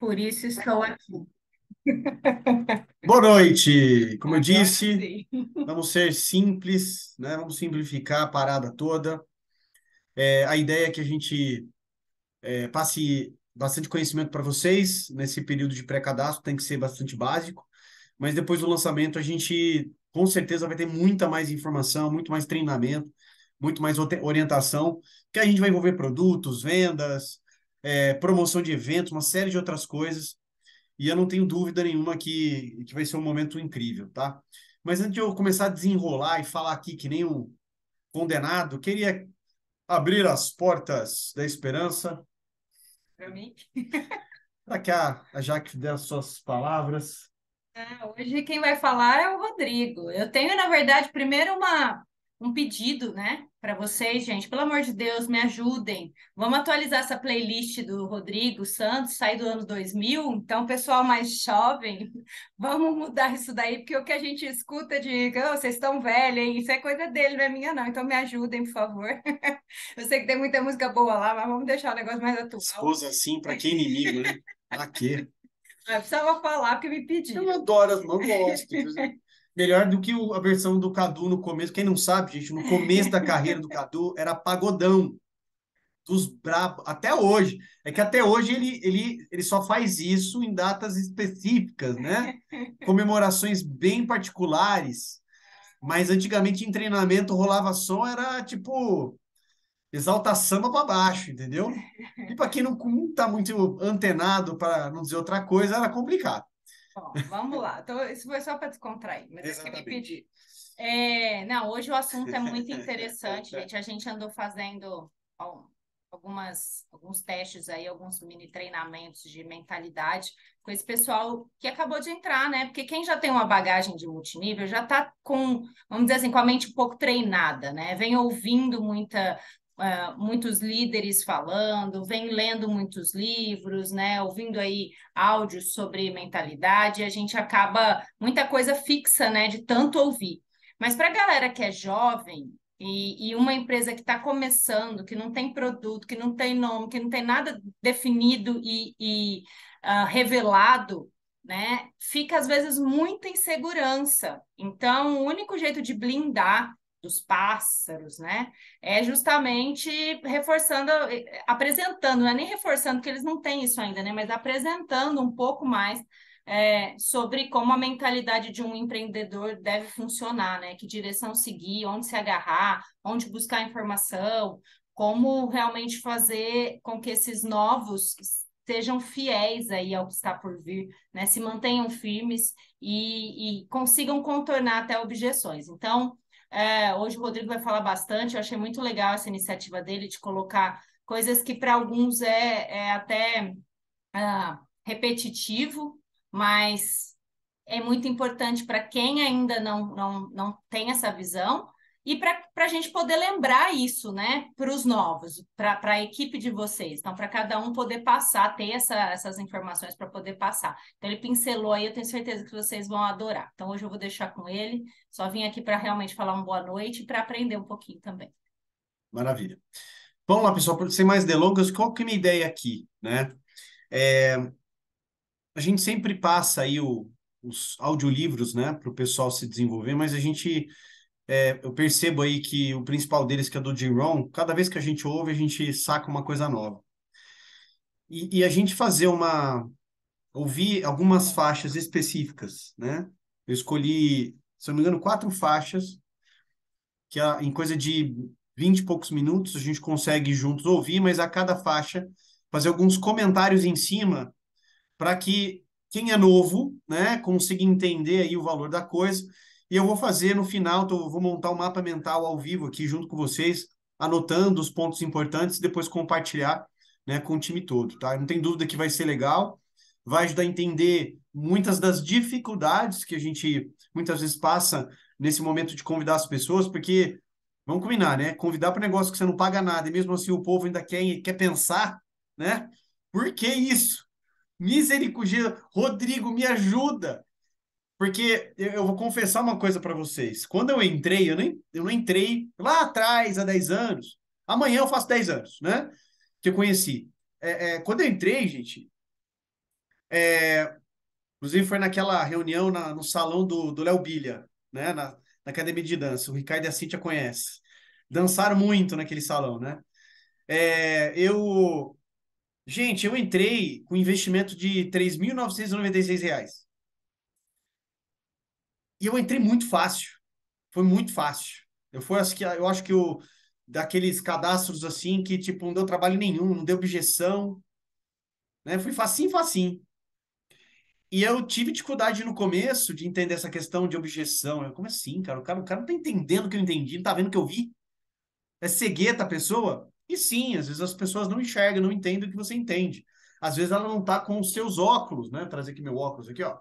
Por isso estou aqui. Boa noite. Como eu Agora disse, sim. vamos ser simples, né? Vamos simplificar a parada toda. A ideia é que a gente passe bastante conhecimento para vocês nesse período de pré-cadastro, tem que ser bastante básico, mas depois do lançamento a gente com certeza vai ter muita mais informação, muito mais treinamento, muito mais orientação, que a gente vai envolver produtos, vendas, promoção de eventos, uma série de outras coisas. E eu não tenho dúvida nenhuma que vai ser um momento incrível, tá? Mas antes de eu começar a desenrolar e falar aqui que nem um condenado, queria abrir as portas da esperança Para mim. para que a Jaque dê as suas palavras. Hoje quem vai falar é o Rodrigo. Eu tenho, na verdade, primeiro um pedido, né, para vocês, gente. Pelo amor de Deus, me ajudem. Vamos atualizar essa playlist do Rodrigo Santos, sai do ano 2000. Então, pessoal mais jovem, vamos mudar isso daí, porque o que a gente escuta de, "Oh, vocês estão velhos, hein? Isso é coisa dele, não é minha, não. Então, me ajudem, por favor. Eu sei que tem muita música boa lá, mas vamos deixar o negócio mais atual. Esposa assim, para que inimigo, né? Pra quê? Eu precisava falar porque me Eu pediram. adoro as mãos, gosto. Melhor do que a versão do Cadu no começo. Quem não sabe, gente, no começo da carreira do Cadu era pagodão. Dos brabos, até hoje. É que até hoje ele só faz isso em datas específicas, né? Comemorações bem particulares. Mas antigamente em treinamento rolava som, era tipo exalta samba para baixo, entendeu? E para quem não tá muito antenado, para não dizer outra coisa, era complicado. Bom, vamos lá. Então, isso foi só para descontrair, mas é que me Exatamente. pedi. Não, hoje o assunto é muito interessante, gente. A gente andou fazendo ó, alguns testes aí, alguns mini treinamentos de mentalidade com esse pessoal que acabou de entrar, né? Porque quem já tem uma bagagem de multinível já está com, vamos dizer assim, com a mente um pouco treinada, né? Vem ouvindo muitos líderes falando, vem lendo muitos livros, né? Ouvindo aí áudios sobre mentalidade, a gente acaba muita coisa fixa, né? De tanto ouvir. Mas para a galera que é jovem e uma empresa que está começando, que não tem produto, que não tem nome, que não tem nada definido e revelado, né? Fica às vezes muita insegurança. Então, o único jeito de blindar dos pássaros, né? É justamente reforçando, apresentando, não é nem reforçando, porque eles não têm isso ainda, né? Mas apresentando um pouco mais sobre como a mentalidade de um empreendedor deve funcionar, né? Que direção seguir, onde se agarrar, onde buscar informação, como realmente fazer com que esses novos sejam fiéis aí ao que está por vir, né? Se mantenham firmes e consigam contornar até objeções. Então, hoje o Rodrigo vai falar bastante. Eu achei muito legal essa iniciativa dele de colocar coisas que para alguns é até repetitivo, mas é muito importante para quem ainda não tem essa visão e para a gente poder lembrar isso, né, para os novos, para a equipe de vocês. Então, para cada um poder passar, ter essas informações para poder passar. Então, ele pincelou aí, eu tenho certeza que vocês vão adorar. Então, hoje eu vou deixar com ele. Só vim aqui para realmente falar uma boa noite e para aprender um pouquinho também. Maravilha. Vamos lá, pessoal, para sem mais delongas, qual que é a minha ideia aqui, né? É, a gente sempre passa aí os audiolivros, né, para o pessoal se desenvolver, mas eu percebo aí que o principal deles, que é do Jim Rohn, cada vez que a gente ouve, a gente saca uma coisa nova. E a gente ouvir algumas faixas específicas, né? Eu escolhi, se eu não me engano, quatro faixas, em coisa de 20 e poucos minutos a gente consegue juntos ouvir, mas a cada faixa fazer alguns comentários em cima para que quem é novo, né, consiga entender aí o valor da coisa. E eu vou fazer no final, vou montar um mapa mental ao vivo aqui junto com vocês, anotando os pontos importantes e depois compartilhar, né, com o time todo, tá? Não tem dúvida que vai ser legal, vai ajudar a entender muitas das dificuldades que a gente muitas vezes passa nesse momento de convidar as pessoas, porque vamos combinar, né? Convidar para um negócio que você não paga nada e mesmo assim o povo ainda quer pensar, né? Por que isso? Misericórdia, Rodrigo, me ajuda. Porque eu vou confessar uma coisa para vocês. Quando eu entrei, eu não entrei lá atrás, há 10 anos. Amanhã eu faço 10 anos, né? Que eu conheci. Quando eu entrei, gente, Inclusive, foi naquela reunião no salão do Léo Bilha, né? Na academia de dança. O Ricardo e a Cíntia conhecem. Dançaram muito naquele salão, né? Gente, eu entrei com investimento de R$ 3.996. E eu entrei muito fácil. Foi muito fácil. Eu acho que daqueles cadastros assim que, tipo, não deu trabalho nenhum, não deu objeção, né? Foi facinho, facinho. E eu tive dificuldade no começo de entender essa questão de objeção. Como assim, cara? O cara não tá entendendo o que eu entendi, não tá vendo o que eu vi. É cegueta a pessoa? E sim, às vezes as pessoas não enxergam, não entendem o que você entende. Às vezes ela não tá com os seus óculos, né? Vou trazer aqui meu óculos aqui, ó.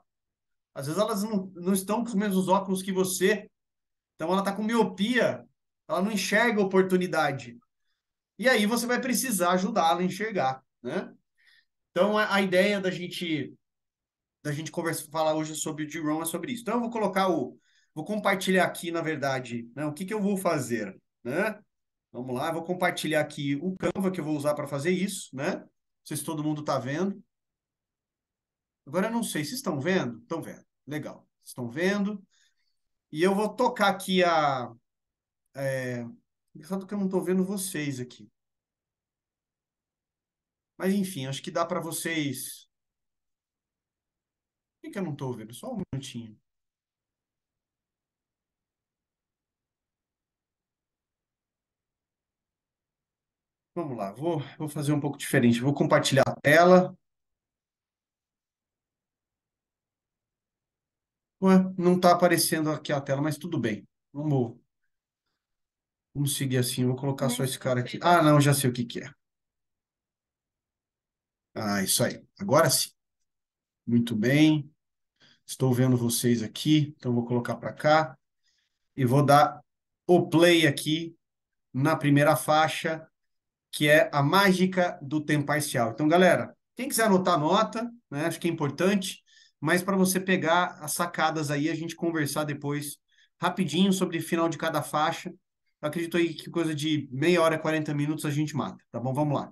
Às vezes elas não estão com os mesmos óculos que você. Então ela tá com miopia, ela não enxerga a oportunidade. E aí você vai precisar ajudá-la a enxergar, né? Então a ideia da gente conversar, falar hoje sobre o D-ROM é sobre isso. Então eu vou compartilhar aqui, na verdade, né, o que que eu vou fazer, né? Vamos lá, eu vou compartilhar aqui o Canva que eu vou usar para fazer isso, né? Não sei se todo mundo está vendo. Agora eu não sei, se estão vendo? Estão vendo. Legal. Estão vendo? E eu vou tocar aqui só que eu não estou vendo vocês aqui. Mas enfim, acho que dá para vocês. Por que eu não estou vendo? Só um minutinho. Vamos lá, vou fazer um pouco diferente. Vou compartilhar a tela. Ué, não está aparecendo aqui a tela, mas tudo bem. Vamos seguir assim. Vou colocar só esse cara aqui. Ah, não, já sei o que que é. Ah, isso aí. Agora sim. Muito bem. Estou vendo vocês aqui, então vou colocar para cá e vou dar o play aqui na primeira faixa, que é a mágica do tempo parcial. Então, galera, quem quiser anotar, anota, né? Acho que é importante, mas para você pegar as sacadas aí, a gente conversar depois rapidinho sobre o final de cada faixa. Eu acredito aí que coisa de meia hora, 40 minutos a gente mata, tá bom? Vamos lá.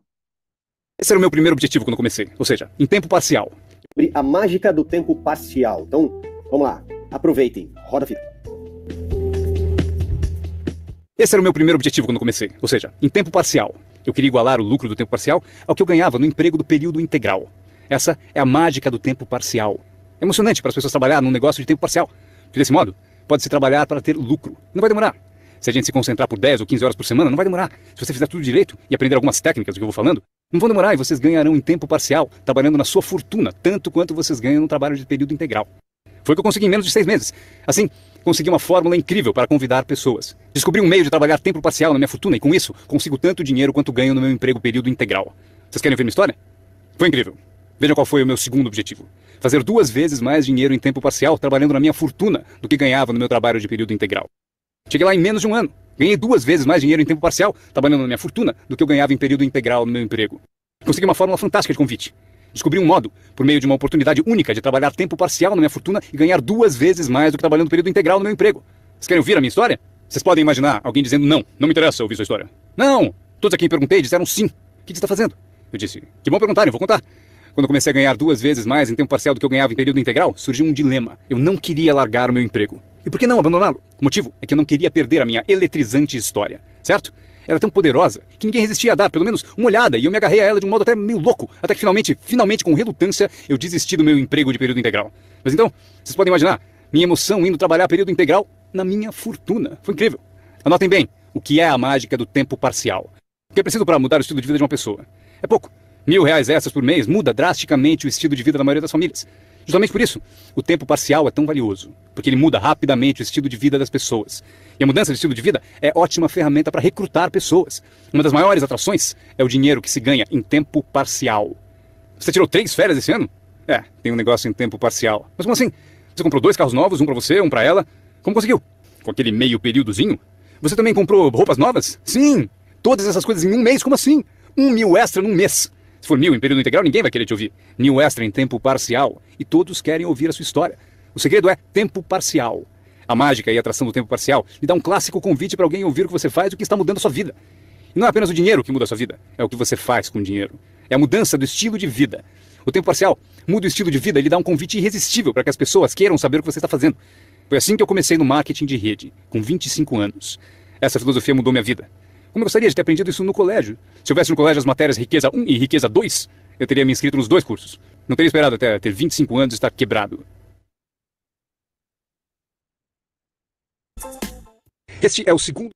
Esse era o meu primeiro objetivo quando comecei, ou seja, em tempo parcial. A mágica do tempo parcial. Então, vamos lá. Aproveitem. Roda a fita. Esse era o meu primeiro objetivo quando comecei, ou seja, em tempo parcial. Eu queria igualar o lucro do tempo parcial ao que eu ganhava no emprego do período integral. Essa é a mágica do tempo parcial. É emocionante para as pessoas trabalhar num negócio de tempo parcial. Porque desse modo, pode-se trabalhar para ter lucro. Não vai demorar. Se a gente se concentrar por 10 ou 15 horas por semana, não vai demorar. Se você fizer tudo direito e aprender algumas técnicas do que eu vou falando, não vão demorar e vocês ganharão em tempo parcial, trabalhando na sua fortuna, tanto quanto vocês ganham no trabalho de período integral. Foi o que eu consegui em menos de 6 meses. Assim, consegui uma fórmula incrível para convidar pessoas. Descobri um meio de trabalhar tempo parcial na minha fortuna e com isso consigo tanto dinheiro quanto ganho no meu emprego período integral. Vocês querem ver minha história? Foi incrível. Vejam qual foi o meu segundo objetivo. Fazer 2 vezes mais dinheiro em tempo parcial trabalhando na minha fortuna do que ganhava no meu trabalho de período integral. Cheguei lá em menos de um ano. Ganhei 2 vezes mais dinheiro em tempo parcial trabalhando na minha fortuna do que eu ganhava em período integral no meu emprego. Consegui uma fórmula fantástica de convite. Descobri um modo, por meio de uma oportunidade única de trabalhar tempo parcial na minha fortuna e ganhar 2 vezes mais do que trabalhando período integral no meu emprego. Vocês querem ouvir a minha história? Vocês podem imaginar alguém dizendo não me interessa ouvir sua história. Não! Todos a quem perguntei disseram sim. O que você está fazendo? Eu disse, que bom perguntarem, eu vou contar. Quando comecei a ganhar 2 vezes mais em tempo parcial do que eu ganhava em período integral, surgiu um dilema. Eu não queria largar o meu emprego. E por que não abandoná-lo? O motivo é que eu não queria perder a minha eletrizante história, certo? Era tão poderosa que ninguém resistia a dar pelo menos uma olhada e eu me agarrei a ela de um modo até meio louco, até que finalmente com relutância, eu desisti do meu emprego de período integral. Mas então, vocês podem imaginar, minha emoção indo trabalhar período integral na minha fortuna. Foi incrível. Anotem bem, o que é a mágica do tempo parcial. O que é preciso para mudar o estilo de vida de uma pessoa? É pouco. R$ 1.000 extras por mês muda drasticamente o estilo de vida da maioria das famílias. Justamente por isso, o tempo parcial é tão valioso, porque ele muda rapidamente o estilo de vida das pessoas. E a mudança de estilo de vida é ótima ferramenta para recrutar pessoas. Uma das maiores atrações é o dinheiro que se ganha em tempo parcial. Você tirou 3 férias esse ano? É, tem um negócio em tempo parcial. Mas como assim? Você comprou 2 carros novos, um para você, um para ela. Como conseguiu? Com aquele meio períodozinho? Você também comprou roupas novas? Sim! Todas essas coisas em um mês, como assim? R$ 1.000 extra num mês. Se for 1.000 em período integral, ninguém vai querer te ouvir. 1.000 extra em tempo parcial. E todos querem ouvir a sua história. O segredo é tempo parcial. A mágica e a atração do tempo parcial lhe dá um clássico convite para alguém ouvir o que você faz e o que está mudando a sua vida. E não é apenas o dinheiro que muda a sua vida, é o que você faz com o dinheiro. É a mudança do estilo de vida. O tempo parcial muda o estilo de vida e lhe dá um convite irresistível para que as pessoas queiram saber o que você está fazendo. Foi assim que eu comecei no marketing de rede, com 25 anos. Essa filosofia mudou minha vida. Como eu gostaria de ter aprendido isso no colégio. Se houvesse no colégio as matérias Riqueza 1 e Riqueza 2, eu teria me inscrito nos 2 cursos. Não teria esperado até ter 25 anos e estar quebrado. Este é o segundo...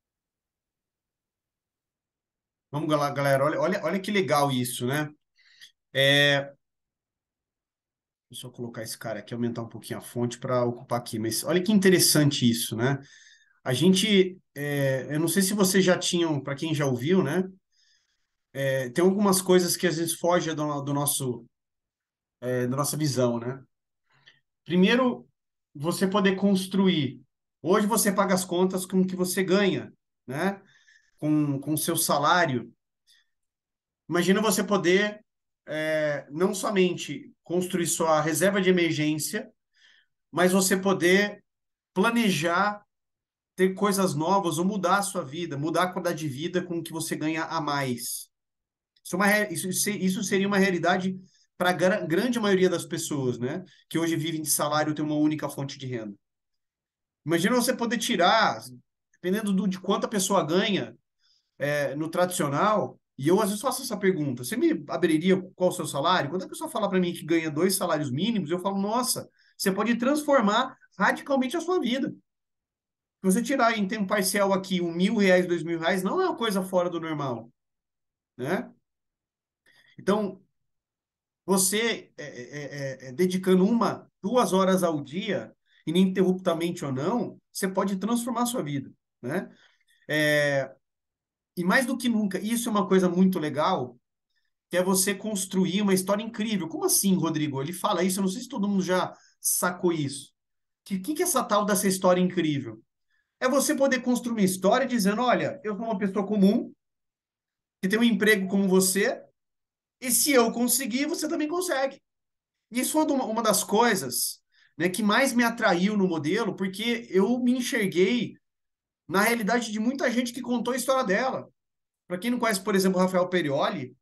Vamos lá, galera. Olha que legal isso, né? Deixa eu colocar esse cara aqui, aumentar um pouquinho a fonte para ocupar aqui. Mas olha que interessante isso, né? A gente, eu não sei se vocês já tinham, para quem já ouviu, né? Tem algumas coisas que às vezes fogem do nosso, da nossa visão, né? Primeiro, você poder construir. Hoje você paga as contas com o que você ganha, né? Com o seu salário. Imagina você poder não somente construir sua reserva de emergência, mas você poder planejar ter coisas novas ou mudar a sua vida, mudar a qualidade de vida com o que você ganha a mais. Isso seria uma realidade para a grande maioria das pessoas, né? Que hoje vivem de salário e tem uma única fonte de renda. Imagina você poder tirar, dependendo de quanto a pessoa ganha no tradicional, e eu às vezes faço essa pergunta, você me abriria qual o seu salário? Quando a pessoa fala para mim que ganha 2 salários mínimos, eu falo, nossa, você pode transformar radicalmente a sua vida. Se você tirar em tempo parcial aqui R$ 1.000, R$ 2.000, não é uma coisa fora do normal, né? Então, você dedicando 1, 2 horas ao dia, ininterruptamente ou não, você pode transformar a sua vida, né? E mais do que nunca, isso é uma coisa muito legal, que é você construir uma história incrível. Como assim, Rodrigo? Ele fala isso, eu não sei se todo mundo já sacou isso. Que é essa tal dessa história incrível? É você poder construir uma história dizendo, olha, eu sou uma pessoa comum, que tem um emprego como você, e se eu conseguir, você também consegue. E isso foi uma das coisas, né, que mais me atraiu no modelo, porque eu me enxerguei na realidade de muita gente que contou a história dela. Para quem não conhece, por exemplo, o Rafael Perioli,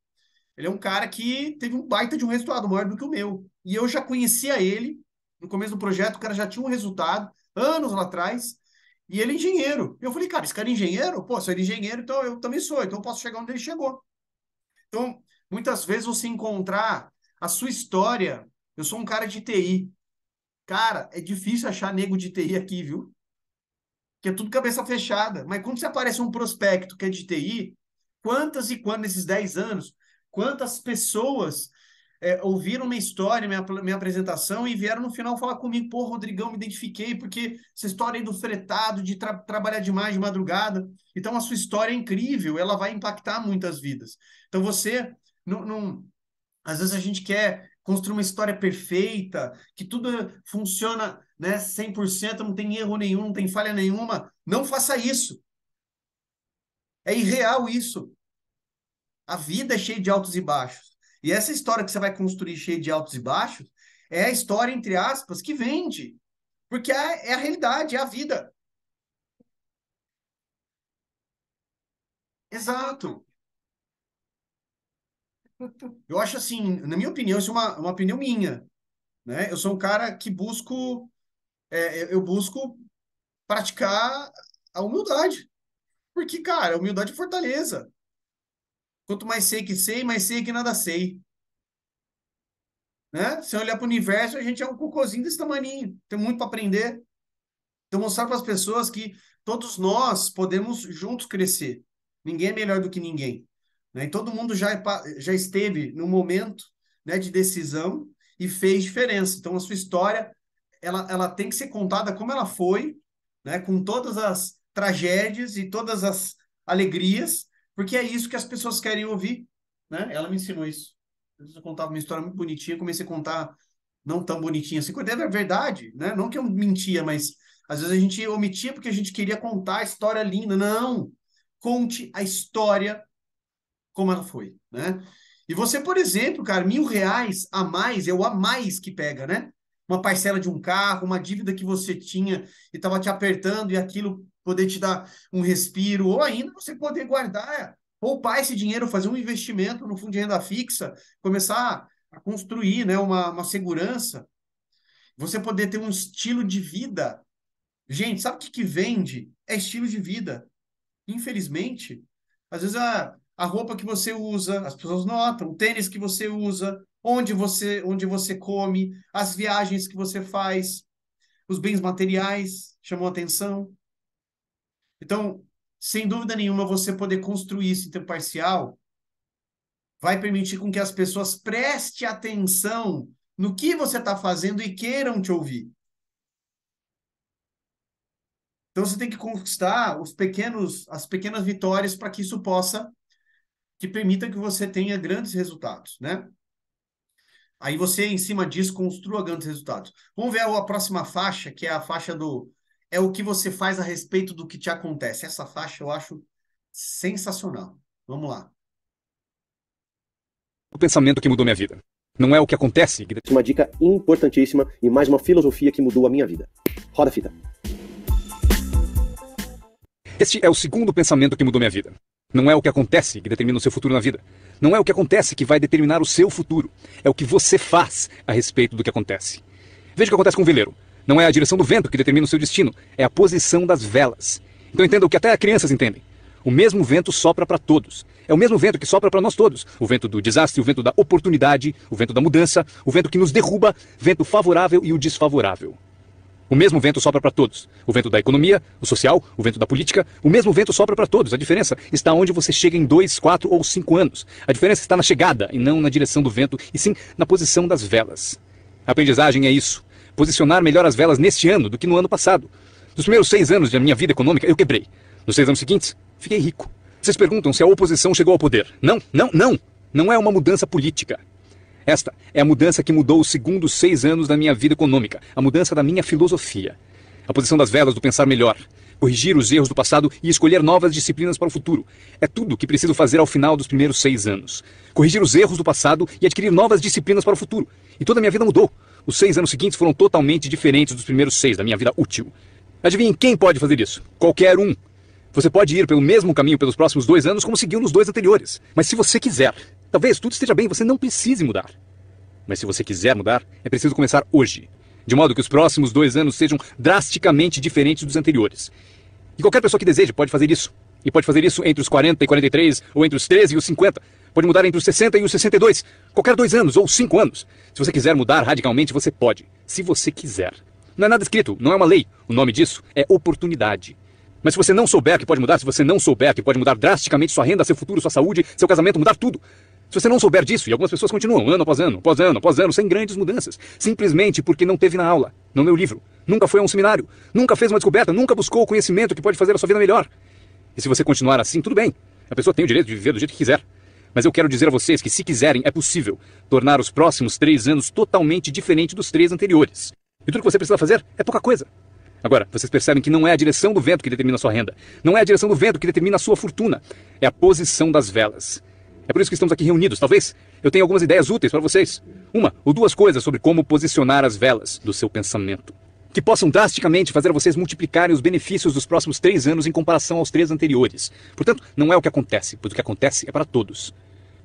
ele é um cara que teve um baita de um resultado maior do que o meu. E eu já conhecia ele no começo do projeto, o cara já tinha um resultado, anos lá atrás, e ele é engenheiro. Eu falei, cara, esse cara é engenheiro? Pô, se ele é engenheiro, então eu também sou, então eu posso chegar onde ele chegou. Então, muitas vezes você encontrar a sua história. Eu sou um cara de TI. Cara, é difícil achar nego de TI aqui, viu? Que é tudo cabeça fechada. Mas quando você aparece um prospecto que é de TI, quantas e quantas, nesses 10 anos, quantas pessoas ouviram minha história, minha apresentação e vieram no final falar comigo, pô, Rodrigão, me identifiquei, porque essa história aí do fretado, de trabalhar demais de madrugada. Então, a sua história é incrível, ela vai impactar muitas vidas. Então, você não às vezes a gente quer construir uma história perfeita, que tudo funciona, né, 100%, não tem erro nenhum, não tem falha nenhuma. Não faça isso. É irreal isso. A vida é cheia de altos e baixos. E essa história que você vai construir cheia de altos e baixos é a história, entre aspas, que vende. Porque é a realidade, é a vida. Exato. Eu acho assim, na minha opinião, isso é uma opinião minha, né? Eu sou um cara que eu busco praticar a humildade. Porque, cara, a humildade é fortaleza. Quanto mais sei, mais sei que nada sei. Né? Se eu olhar para o universo, a gente é um cocôzinho desse tamaninho. Tem muito para aprender. Então, mostrar para as pessoas que todos nós podemos juntos crescer. Ninguém é melhor do que ninguém. Né? E todo mundo já esteve no momento, né, de decisão e fez diferença. Então, a sua história, ela tem que ser contada como ela foi, né, com todas as tragédias e todas as alegrias, porque é isso que as pessoas querem ouvir. Né? Ela me ensinou isso. Eu contava uma história muito bonitinha, comecei a contar não tão bonitinha assim, quando é verdade, né? Não que eu mentia, mas às vezes a gente omitia porque a gente queria contar a história linda. Não! Conte a história como ela foi, né? E você, por exemplo, cara, R$ 1.000 a mais, é o a mais que pega, né? Uma parcela de um carro, uma dívida que você tinha e estava te apertando e aquilo poder te dar um respiro, ou ainda você poder guardar, poupar esse dinheiro, fazer um investimento no fundo de renda fixa, começar a construir, né, uma segurança, você poder ter um estilo de vida. Gente, sabe o que que vende? É estilo de vida. Infelizmente, às vezes a roupa que você usa, as pessoas notam, o tênis que você usa, onde você come, as viagens que você faz, os bens materiais chamam atenção. Então, sem dúvida nenhuma, você poder construir isso em tempo parcial vai permitir com que as pessoas prestem atenção no que você está fazendo e queiram te ouvir. Então, você tem que conquistar as pequenas vitórias para que isso que permita que você tenha grandes resultados, né? Aí você, em cima disso, construa grandes resultados. Vamos ver a próxima faixa, que é a faixa é o que você faz a respeito do que te acontece. Essa faixa eu acho sensacional. Vamos lá. O pensamento que mudou minha vida. Não é o que acontece que... Uma dica importantíssima e mais uma filosofia que mudou a minha vida. Roda a fita. Este é o segundo pensamento que mudou minha vida. Não é o que acontece que determina o seu futuro na vida. Não é o que acontece que vai determinar o seu futuro. É o que você faz a respeito do que acontece. Veja o que acontece com o veleiro. Não é a direção do vento que determina o seu destino. É a posição das velas. Então entenda o que até crianças entendem. O mesmo vento sopra para todos. É o mesmo vento que sopra para nós todos. O vento do desastre, o vento da oportunidade, o vento da mudança, o vento que nos derruba, vento favorável e o desfavorável. O mesmo vento sopra para todos. O vento da economia, o social, o vento da política, o mesmo vento sopra para todos. A diferença está onde você chega em 2, 4 ou 5 anos. A diferença está na chegada e não na direção do vento, e sim na posição das velas. A aprendizagem é isso. Posicionar melhor as velas neste ano do que no ano passado. Nos primeiros 6 anos da minha vida econômica, eu quebrei. Nos 6 anos seguintes, fiquei rico. Vocês perguntam se a oposição chegou ao poder. Não, não, não. Não é uma mudança política. Esta é a mudança que mudou os segundos 6 anos da minha vida econômica, a mudança da minha filosofia. A posição das velas do pensar melhor, corrigir os erros do passado e escolher novas disciplinas para o futuro. É tudo o que preciso fazer ao final dos primeiros 6 anos. Corrigir os erros do passado e adquirir novas disciplinas para o futuro. E toda a minha vida mudou. Os 6 anos seguintes foram totalmente diferentes dos primeiros 6 da minha vida útil. Adivinhem quem pode fazer isso? Qualquer um. Você pode ir pelo mesmo caminho pelos próximos 2 anos como seguiu nos 2 anteriores. Mas se você quiser, talvez tudo esteja bem, você não precise mudar. Mas se você quiser mudar, é preciso começar hoje. De modo que os próximos 2 anos sejam drasticamente diferentes dos anteriores. E qualquer pessoa que deseje pode fazer isso. E pode fazer isso entre os 40 e 43, ou entre os 13 e os 50. Pode mudar entre os 60 e os 62. Qualquer 2 anos ou 5 anos. Se você quiser mudar radicalmente, você pode. Se você quiser. Não é nada escrito, não é uma lei. O nome disso é oportunidade. Mas se você não souber que pode mudar, se você não souber que pode mudar drasticamente sua renda, seu futuro, sua saúde, seu casamento, mudar tudo. Se você não souber disso, e algumas pessoas continuam ano após ano, após ano, após ano, sem grandes mudanças, simplesmente porque não teve na aula, não leu livro, nunca foi a um seminário, nunca fez uma descoberta, nunca buscou o conhecimento que pode fazer a sua vida melhor. E se você continuar assim, tudo bem. A pessoa tem o direito de viver do jeito que quiser. Mas eu quero dizer a vocês que, se quiserem, é possível tornar os próximos 3 anos totalmente diferente dos 3 anteriores. E tudo que você precisa fazer é pouca coisa. Agora, vocês percebem que não é a direção do vento que determina a sua renda. Não é a direção do vento que determina a sua fortuna. É a posição das velas. É por isso que estamos aqui reunidos. Talvez eu tenha algumas ideias úteis para vocês. 1 ou 2 coisas sobre como posicionar as velas do seu pensamento, que possam drasticamente fazer vocês multiplicarem os benefícios dos próximos 3 anos em comparação aos 3 anteriores. Portanto, não é o que acontece, pois o que acontece é para todos.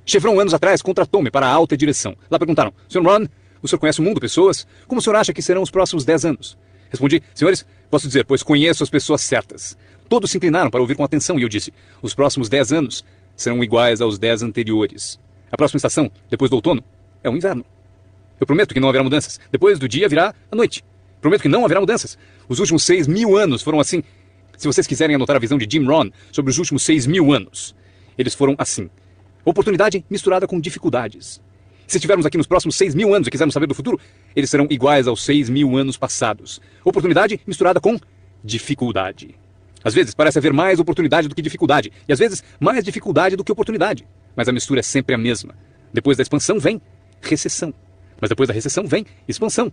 Chevron, anos atrás, contratou-me para a alta direção. Lá perguntaram: Sr. Ron, o senhor conhece o mundo, pessoas? Como o senhor acha que serão os próximos 10 anos? Respondi: senhores, posso dizer, pois conheço as pessoas certas. Todos se inclinaram para ouvir com atenção e eu disse: os próximos 10 anos serão iguais aos 10 anteriores. A próxima estação, depois do outono, é o inverno. Eu prometo que não haverá mudanças. Depois do dia virá a noite. Prometo que não haverá mudanças. Os últimos 6.000 anos foram assim. Se vocês quiserem anotar a visão de Jim Rohn sobre os últimos 6.000 anos, eles foram assim. Oportunidade misturada com dificuldades. Se estivermos aqui nos próximos 6.000 anos e quisermos saber do futuro, eles serão iguais aos 6.000 anos passados. Oportunidade misturada com dificuldade. Às vezes parece haver mais oportunidade do que dificuldade, e às vezes mais dificuldade do que oportunidade. Mas a mistura é sempre a mesma. Depois da expansão vem recessão. Mas depois da recessão vem expansão.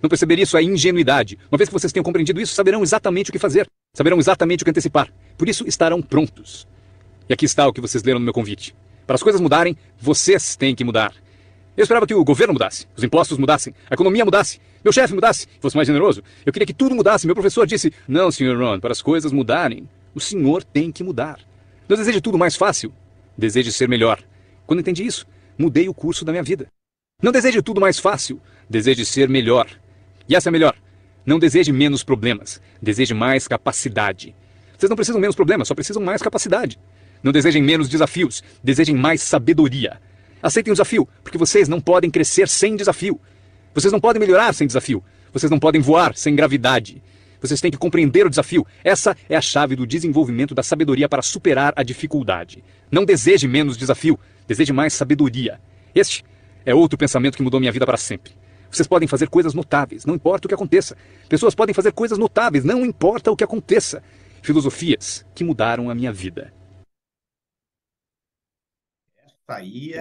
Não perceber isso é ingenuidade. Uma vez que vocês tenham compreendido isso, saberão exatamente o que fazer. Saberão exatamente o que antecipar. Por isso estarão prontos. E aqui está o que vocês leram no meu convite. Para as coisas mudarem, vocês têm que mudar. Eu esperava que o governo mudasse, os impostos mudassem, a economia mudasse, meu chefe mudasse, fosse mais generoso. Eu queria que tudo mudasse. Meu professor disse: não, Sr. Ron, para as coisas mudarem, o senhor tem que mudar. Não deseje tudo mais fácil, deseje ser melhor. Quando entendi isso, mudei o curso da minha vida. Não deseje tudo mais fácil, deseje ser melhor. E essa é melhor. Não deseje menos problemas, deseje mais capacidade. Vocês não precisam menos problemas, só precisam mais capacidade. Não desejem menos desafios, desejem mais sabedoria. Aceitem o desafio, porque vocês não podem crescer sem desafio. Vocês não podem melhorar sem desafio. Vocês não podem voar sem gravidade. Vocês têm que compreender o desafio. Essa é a chave do desenvolvimento da sabedoria para superar a dificuldade. Não deseje menos desafio, deseje mais sabedoria. Este é outro pensamento que mudou minha vida para sempre. Vocês podem fazer coisas notáveis, não importa o que aconteça. Pessoas podem fazer coisas notáveis, não importa o que aconteça. Filosofias que mudaram a minha vida. Aí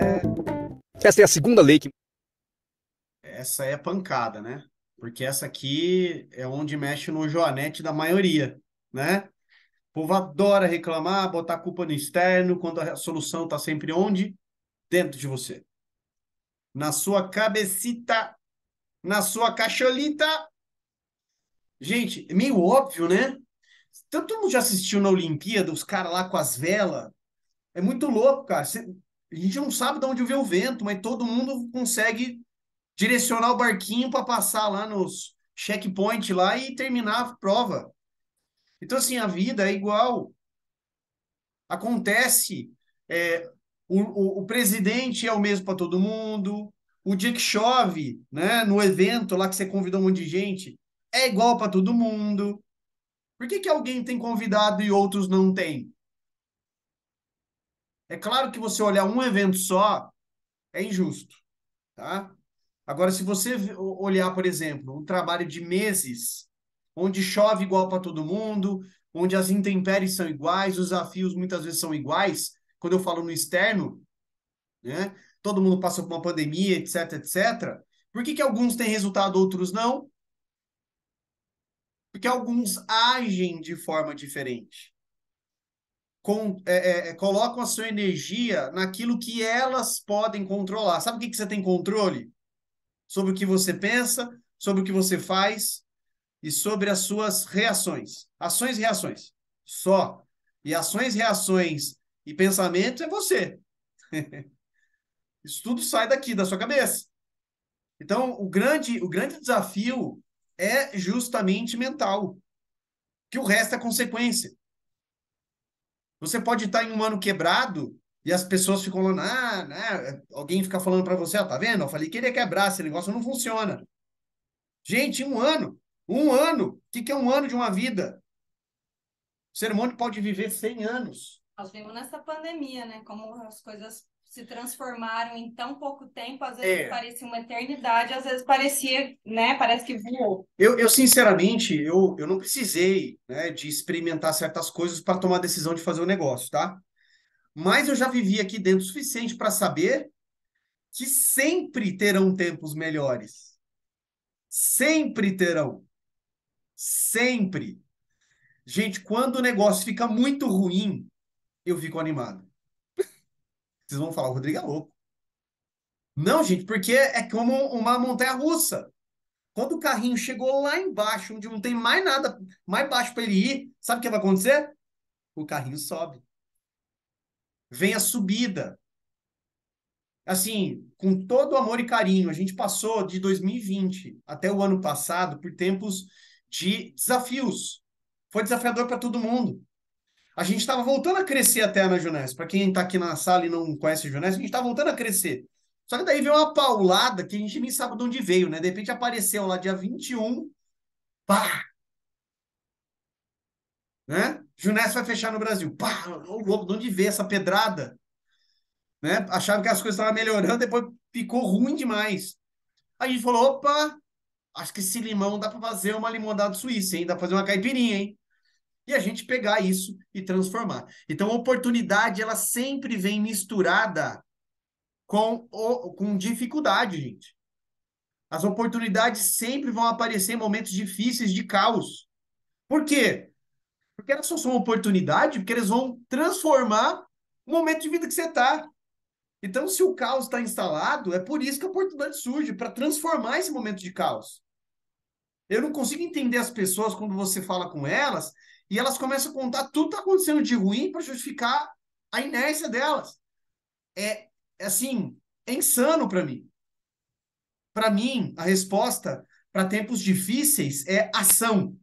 Esta é a segunda lei que... essa é pancada, né? Porque essa aqui é onde mexe no joanete da maioria, né? O povo adora reclamar, botar a culpa no externo, quando a solução está sempre onde? Dentro de você. Na sua cabecita, na sua cacholita. Gente, é meio óbvio, né? Todo mundo já assistiu na Olimpíada, os caras lá com as velas. É muito louco, cara. A gente não sabe de onde vem o vento, mas todo mundo consegue direcionar o barquinho para passar lá nos checkpoint lá e terminar a prova. Então, assim, a vida é igual. Acontece. é, o presidente é o mesmo para todo mundo. O dia que chove, né, no evento lá que você convidou um monte de gente, é igual para todo mundo. Por que que alguém tem convidado e outros não têm? É claro que você olhar um evento só é injusto, tá? Agora, se você olhar, por exemplo, um trabalho de meses, onde chove igual para todo mundo, onde as intempéries são iguais, os desafios muitas vezes são iguais, quando eu falo no externo, né? Todo mundo passou por uma pandemia, etc, etc. Por que que alguns têm resultado, outros não? Porque alguns agem de forma diferente. Colocam a sua energia naquilo que elas podem controlar. Sabe o que que você tem controle? Sobre o que você pensa, sobre o que você faz e sobre as suas reações. Ações e reações. Só. E ações, reações e pensamentos é você. Isso tudo sai daqui, da sua cabeça. Então, o grande desafio é justamente mental, que o resto é consequência. Você pode estar em um ano quebrado e as pessoas ficam falando, né? Alguém fica falando para você, tá vendo? Eu falei que ele ia quebrar, esse negócio não funciona. Gente, um ano, o que que é um ano de uma vida? O ser humano pode viver 100 anos. Nós vimos nessa pandemia, né? Como as coisas se transformaram em tão pouco tempo, às vezes parecia uma eternidade, às vezes parecia, né? Parece que voou. Eu sinceramente, eu não precisei, né, de experimentar certas coisas para tomar a decisão de fazer o negócio, tá? Mas eu já vivi aqui dentro o suficiente para saber que sempre terão tempos melhores. Sempre terão. Sempre. Gente, quando o negócio fica muito ruim, eu fico animado. Vocês vão falar, o Rodrigo é louco. Não, gente, porque é como uma montanha-russa. Quando o carrinho chegou lá embaixo, onde não tem mais nada, mais baixo para ele ir, sabe o que vai acontecer? O carrinho sobe. Vem a subida. Assim, com todo amor e carinho, a gente passou de 2020 até o ano passado por tempos de desafios. Foi desafiador para todo mundo. A gente estava voltando a crescer até na Junés. Para quem está aqui na sala e não conhece a Junés, a gente está voltando a crescer. Só que daí veio uma paulada que a gente nem sabe de onde veio, né? De repente apareceu lá dia 21, pá! Né? Junés vai fechar no Brasil. Pá! Ô, louco, de onde veio essa pedrada? Né? Achavam que as coisas estavam melhorando, depois ficou ruim demais. A gente falou, opa, acho que esse limão dá para fazer uma limonada suíça, hein? Dá para fazer uma caipirinha, hein? E a gente pegar isso e transformar. Então, a oportunidade, ela sempre vem misturada com dificuldade, gente. As oportunidades sempre vão aparecer em momentos difíceis de caos. Por quê? Porque elas só são oportunidade, porque eles vão transformar o momento de vida que você está. Então, se o caos está instalado, é por isso que a oportunidade surge, para transformar esse momento de caos. Eu não consigo entender as pessoas quando você fala com elas e elas começam a contar tudo que está acontecendo de ruim para justificar a inércia delas. É assim, é insano para mim. para mim, a resposta para tempos difíceis é ação.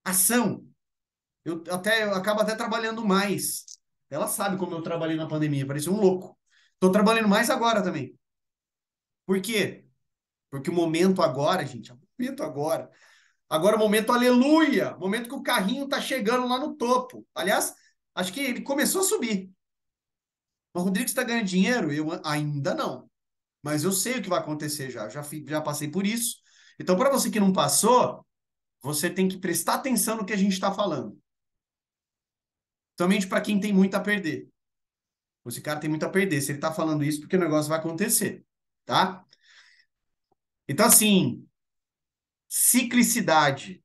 Ação. Eu acabo até trabalhando mais. Ela sabe como eu trabalhei na pandemia, parecia um louco. Estou trabalhando mais agora também. Por quê? Porque o momento agora, gente, é o momento agora. Agora é o momento aleluia, o momento que o carrinho está chegando lá no topo. Aliás, acho que ele começou a subir. O Rodrigo está ganhando dinheiro? Eu ainda não. Mas eu sei o que vai acontecer já passei por isso. Então, para você que não passou, você tem que prestar atenção no que a gente está falando. Somente para quem tem muito a perder. Esse cara tem muito a perder. Se ele está falando isso, porque o negócio vai acontecer, tá? Então, assim, ciclicidade.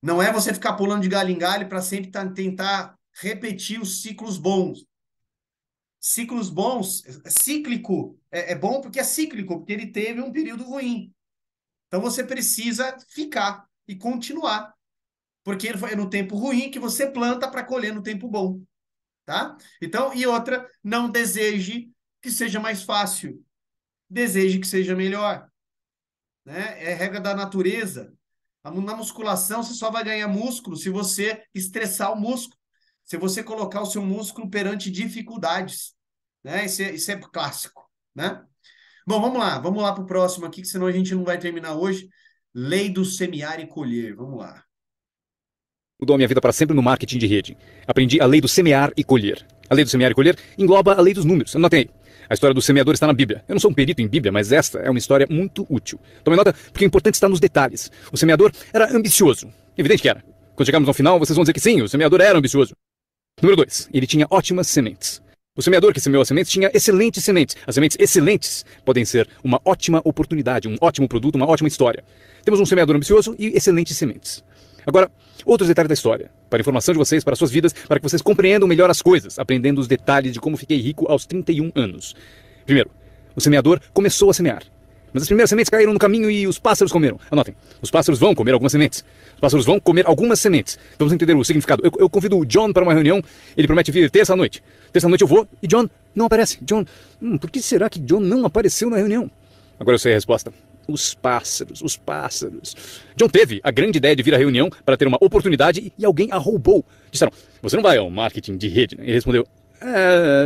Não é você ficar pulando de galho em galho para sempre tentar repetir os ciclos bons. Ciclos bons, cíclico, é bom porque é cíclico, porque ele teve um período ruim. Então você precisa ficar e continuar. Porque é no tempo ruim que você planta para colher no tempo bom. Tá? Então, e outra, não deseje que seja mais fácil. Deseje que seja melhor. Né? É regra da natureza. Na musculação, você só vai ganhar músculo se você estressar o músculo. Se você colocar o seu músculo perante dificuldades. Né? Isso é clássico. Né? Bom, vamos lá para o próximo aqui, que senão a gente não vai terminar hoje. Lei do semear e colher. Vamos lá. Mudou a minha vida para sempre no marketing de rede. Aprendi a lei do semear e colher. A lei do semear e colher engloba a lei dos números. Anotem aí. A história do semeador está na Bíblia. Eu não sou um perito em Bíblia, mas esta é uma história muito útil. Tome nota, porque o importante está nos detalhes. O semeador era ambicioso. Evidente que era. Quando chegarmos ao final, vocês vão dizer que sim, o semeador era ambicioso. Número 2. Ele tinha ótimas sementes. O semeador que semeou as sementes tinha excelentes sementes. As sementes excelentes podem ser uma ótima oportunidade, um ótimo produto, uma ótima história. Temos um semeador ambicioso e excelentes sementes. Agora, outros detalhes da história, para a informação de vocês, para suas vidas, para que vocês compreendam melhor as coisas, aprendendo os detalhes de como fiquei rico aos 31 anos. Primeiro, o semeador começou a semear. Mas as primeiras sementes caíram no caminho e os pássaros comeram. Anotem, os pássaros vão comer algumas sementes. Os pássaros vão comer algumas sementes. Vamos entender o significado. Eu convido o John para uma reunião, ele promete vir terça-noite. Terça-noite eu vou e John não aparece. John, por que será que John não apareceu na reunião? Agora eu sei a resposta. Os pássaros, os pássaros. John teve a grande ideia de vir à reunião para ter uma oportunidade e alguém a roubou. Disseram, você não vai ao marketing de rede, né? Ele respondeu,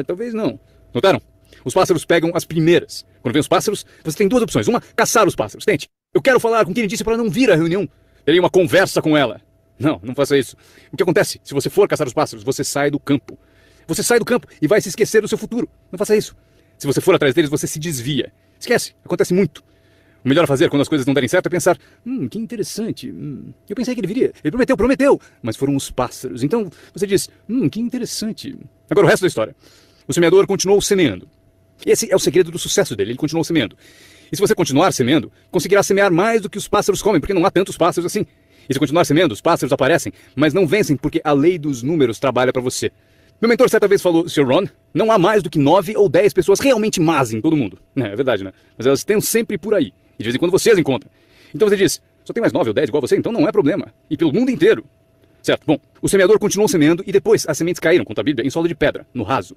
talvez não. Notaram? Os pássaros pegam as primeiras. Quando vem os pássaros, você tem duas opções. Uma, caçar os pássaros. Tente. Eu quero falar com quem ele disse para não vir à reunião. Terei uma conversa com ela. Não, não faça isso. O que acontece? Se você for caçar os pássaros, você sai do campo. Você sai do campo e vai se esquecer do seu futuro. Não faça isso. Se você for atrás deles, você se desvia. Esquece. Acontece muito. O melhor a fazer quando as coisas não derem certo é pensar, que interessante, eu pensei que ele viria, ele prometeu, mas foram os pássaros. Então você diz, que interessante. Agora o resto da história. O semeador continuou semeando. Esse é o segredo do sucesso dele, ele continuou semeando. E se você continuar semeando, conseguirá semear mais do que os pássaros comem, porque não há tantos pássaros assim. E se continuar semeando, os pássaros aparecem, mas não vencem porque a lei dos números trabalha para você. Meu mentor certa vez falou, Sr. Ron, não há mais do que 9 ou 10 pessoas realmente más em todo mundo. É verdade, né? Mas elas estão sempre por aí. E de vez em quando você as encontra. Então você diz, só tem mais 9 ou 10 igual você, então não é problema. E pelo mundo inteiro. Certo, bom, o semeador continuou semeando e depois as sementes caíram, contra a Bíblia, em solo de pedra, no raso.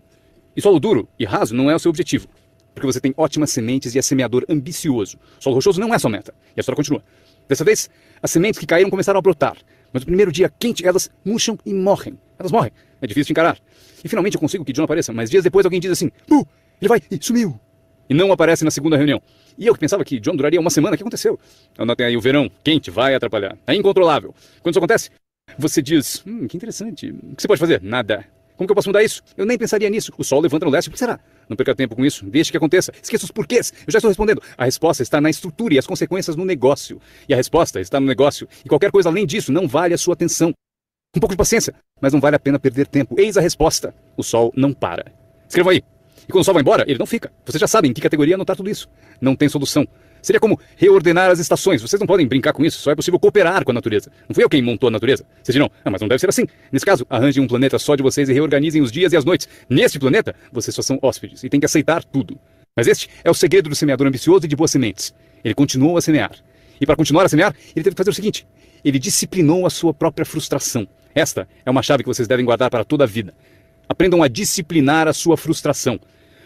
E solo duro e raso não é o seu objetivo. Porque você tem ótimas sementes e é semeador ambicioso. Solo rochoso não é sua meta. E a história continua. Dessa vez, as sementes que caíram começaram a brotar. Mas no primeiro dia quente, elas murcham e morrem. Elas morrem. É difícil de encarar. E finalmente eu consigo que John apareça, mas dias depois alguém diz assim, ele vai, e sumiu. E não aparece na segunda reunião. E eu que pensava que John duraria uma semana, o que aconteceu? Anotem aí, o verão quente vai atrapalhar. É incontrolável. Quando isso acontece, você diz, que interessante. O que você pode fazer? Nada. Como que eu posso mudar isso? Eu nem pensaria nisso. O sol levanta no leste, por que será? Não perca tempo com isso. Deixe que aconteça. Esqueça os porquês. Eu já estou respondendo. A resposta está na estrutura e as consequências no negócio. E a resposta está no negócio. E qualquer coisa além disso não vale a sua atenção. Um pouco de paciência, mas não vale a pena perder tempo. Eis a resposta. O sol não para. Escrevam aí. E quando o sol vai embora, ele não fica. Vocês já sabem em que categoria anotar tudo isso. Não tem solução. Seria como reordenar as estações. Vocês não podem brincar com isso. Só é possível cooperar com a natureza. Não fui eu quem montou a natureza. Vocês dirão, mas não deve ser assim. Nesse caso, arranjem um planeta só de vocês e reorganizem os dias e as noites. Neste planeta, vocês só são hóspedes e têm que aceitar tudo. Mas este é o segredo do semeador ambicioso e de boas sementes. Ele continuou a semear. E para continuar a semear, ele teve que fazer o seguinte. Ele disciplinou a sua própria frustração. Esta é uma chave que vocês devem guardar para toda a vida. Aprendam a disciplinar a sua frustração.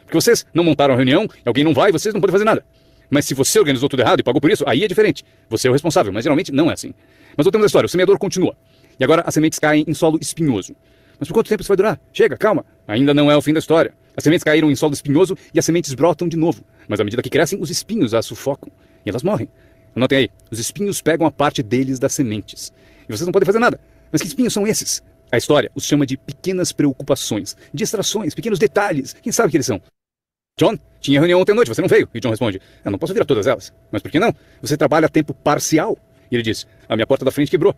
Porque vocês não montaram a reunião, alguém não vai, vocês não podem fazer nada. Mas se você organizou tudo errado e pagou por isso, aí é diferente. Você é o responsável, mas geralmente não é assim. Mas voltamos à história, o semeador continua. E agora as sementes caem em solo espinhoso. Mas por quanto tempo isso vai durar? Chega, calma. Ainda não é o fim da história. As sementes caíram em solo espinhoso e as sementes brotam de novo. Mas à medida que crescem, os espinhos as sufocam. E elas morrem. Anotem aí, os espinhos pegam a parte deles das sementes. E vocês não podem fazer nada. Mas que espinhos são esses? A história os chama de pequenas preocupações, distrações, pequenos detalhes. Quem sabe o que eles são? John, tinha reunião ontem à noite, você não veio? E John responde, eu não posso vir a todas elas. Mas por que não? Você trabalha a tempo parcial. E ele diz, a minha porta da frente quebrou.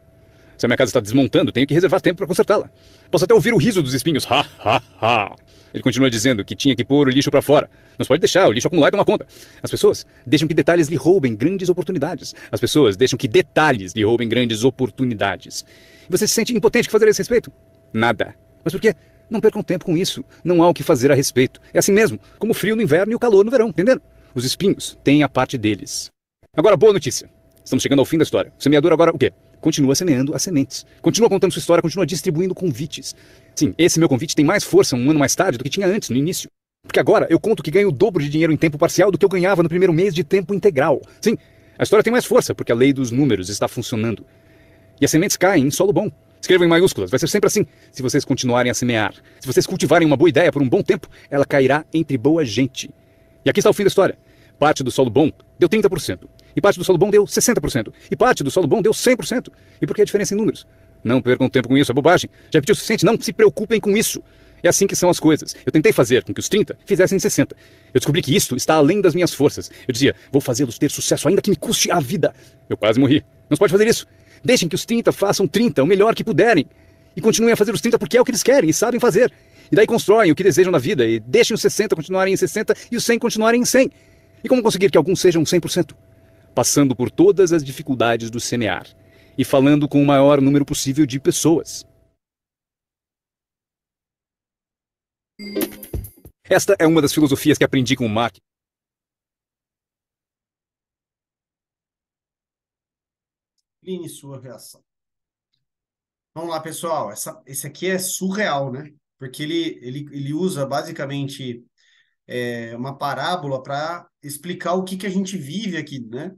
Se a minha casa está desmontando, tenho que reservar tempo para consertá-la. Posso até ouvir o riso dos espinhos. Ha, ha, ha. Ele continua dizendo que tinha que pôr o lixo para fora. Não pode deixar o lixo acumular e tomar conta. As pessoas deixam que detalhes lhe roubem grandes oportunidades. As pessoas deixam que detalhes lhe roubem grandes oportunidades. E você se sente impotente que fazer a esse respeito? Nada. Mas por quê? Não percam tempo com isso. Não há o que fazer a respeito. É assim mesmo, como o frio no inverno e o calor no verão, entenderam? Os espinhos têm a parte deles. Agora, boa notícia. Estamos chegando ao fim da história. O semeador agora o quê? Continua semeando as sementes. Continua contando sua história, continua distribuindo convites. Sim, esse meu convite tem mais força um ano mais tarde do que tinha antes, no início. Porque agora eu conto que ganho o dobro de dinheiro em tempo parcial do que eu ganhava no primeiro mês de tempo integral. Sim, a história tem mais força porque a lei dos números está funcionando. E as sementes caem em solo bom. Escrevam em maiúsculas, vai ser sempre assim. Se vocês continuarem a semear, se vocês cultivarem uma boa ideia por um bom tempo, ela cairá entre boa gente. E aqui está o fim da história. Parte do solo bom deu 30%. E parte do solo bom deu 60%. E parte do solo bom deu 100%. E por que a diferença em números? Não percam tempo com isso, é bobagem. Já repetiu o suficiente, não se preocupem com isso. É assim que são as coisas. Eu tentei fazer com que os 30 fizessem 60. Eu descobri que isto está além das minhas forças. Eu dizia, vou fazê-los ter sucesso ainda que me custe a vida. Eu quase morri. Não se pode fazer isso. Deixem que os 30 façam 30, o melhor que puderem. E continuem a fazer os 30 porque é o que eles querem e sabem fazer. E daí constroem o que desejam na vida. E deixem os 60 continuarem em 60 e os 100 continuarem em 100. E como conseguir que alguns sejam 100%? Passando por todas as dificuldades do semear. E falando com o maior número possível de pessoas. Esta é uma das filosofias que aprendi com o Mark. Line sua reação. Vamos lá, pessoal. Esse aqui é surreal, né? Porque ele usa basicamente uma parábola para explicar o que a gente vive aqui, né?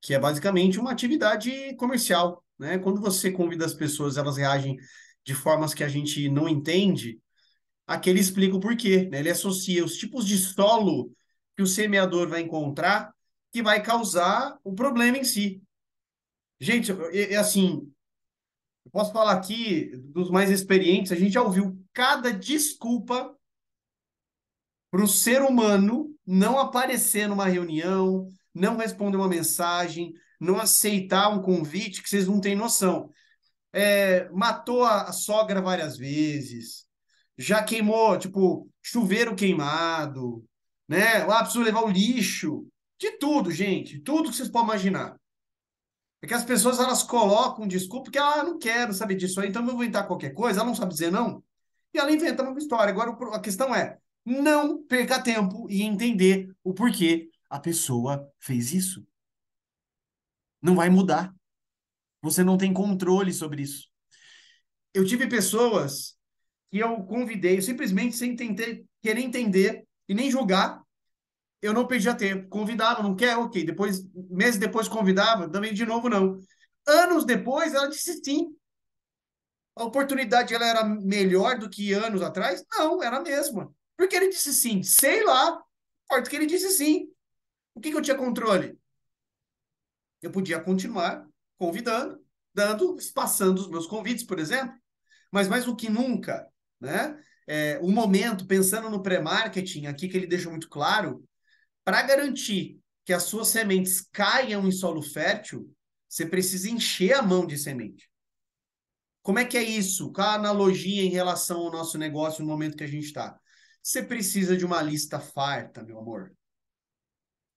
Que é basicamente uma atividade comercial, né? Quando você convida as pessoas, elas reagem de formas que a gente não entende, aqui ele explica o porquê, né? Ele associa os tipos de solo que o semeador vai encontrar que vai causar o problema em si. Gente, assim, eu posso falar aqui dos mais experientes, a gente já ouviu cada desculpa para o ser humano não aparecer numa reunião, não responder uma mensagem, não aceitar um convite que vocês não têm noção. Matou a sogra várias vezes, já queimou, tipo, chuveiro queimado, né? Preciso levar o lixo, de tudo, gente, tudo que vocês podem imaginar. É que as pessoas, elas colocam desculpa porque, não quero saber disso aí, então eu vou inventar qualquer coisa, ela não sabe dizer não, e ela inventa uma história. Agora, a questão é, não perca tempo e entender o porquê a pessoa fez isso. Não vai mudar. Você não tem controle sobre isso. Eu tive pessoas que eu convidei, simplesmente sem querer entender e nem julgar, eu não perdia tempo. Convidava, não quer? Ok. Depois, meses depois convidava, também de novo não. Anos depois, ela disse sim. A oportunidade ela era melhor do que anos atrás? Não, era a mesma. Por que ele disse sim? Sei lá. Importa que ele disse sim. O que eu tinha controle? Eu podia continuar convidando, passando os meus convites, por exemplo, mas mais do que nunca, né? O momento, pensando no pré-marketing, aqui que ele deixa muito claro, para garantir que as suas sementes caiam em solo fértil, você precisa encher a mão de semente. Como é que é isso? Qual a analogia em relação ao nosso negócio no momento que a gente está? Você precisa de uma lista farta, meu amor.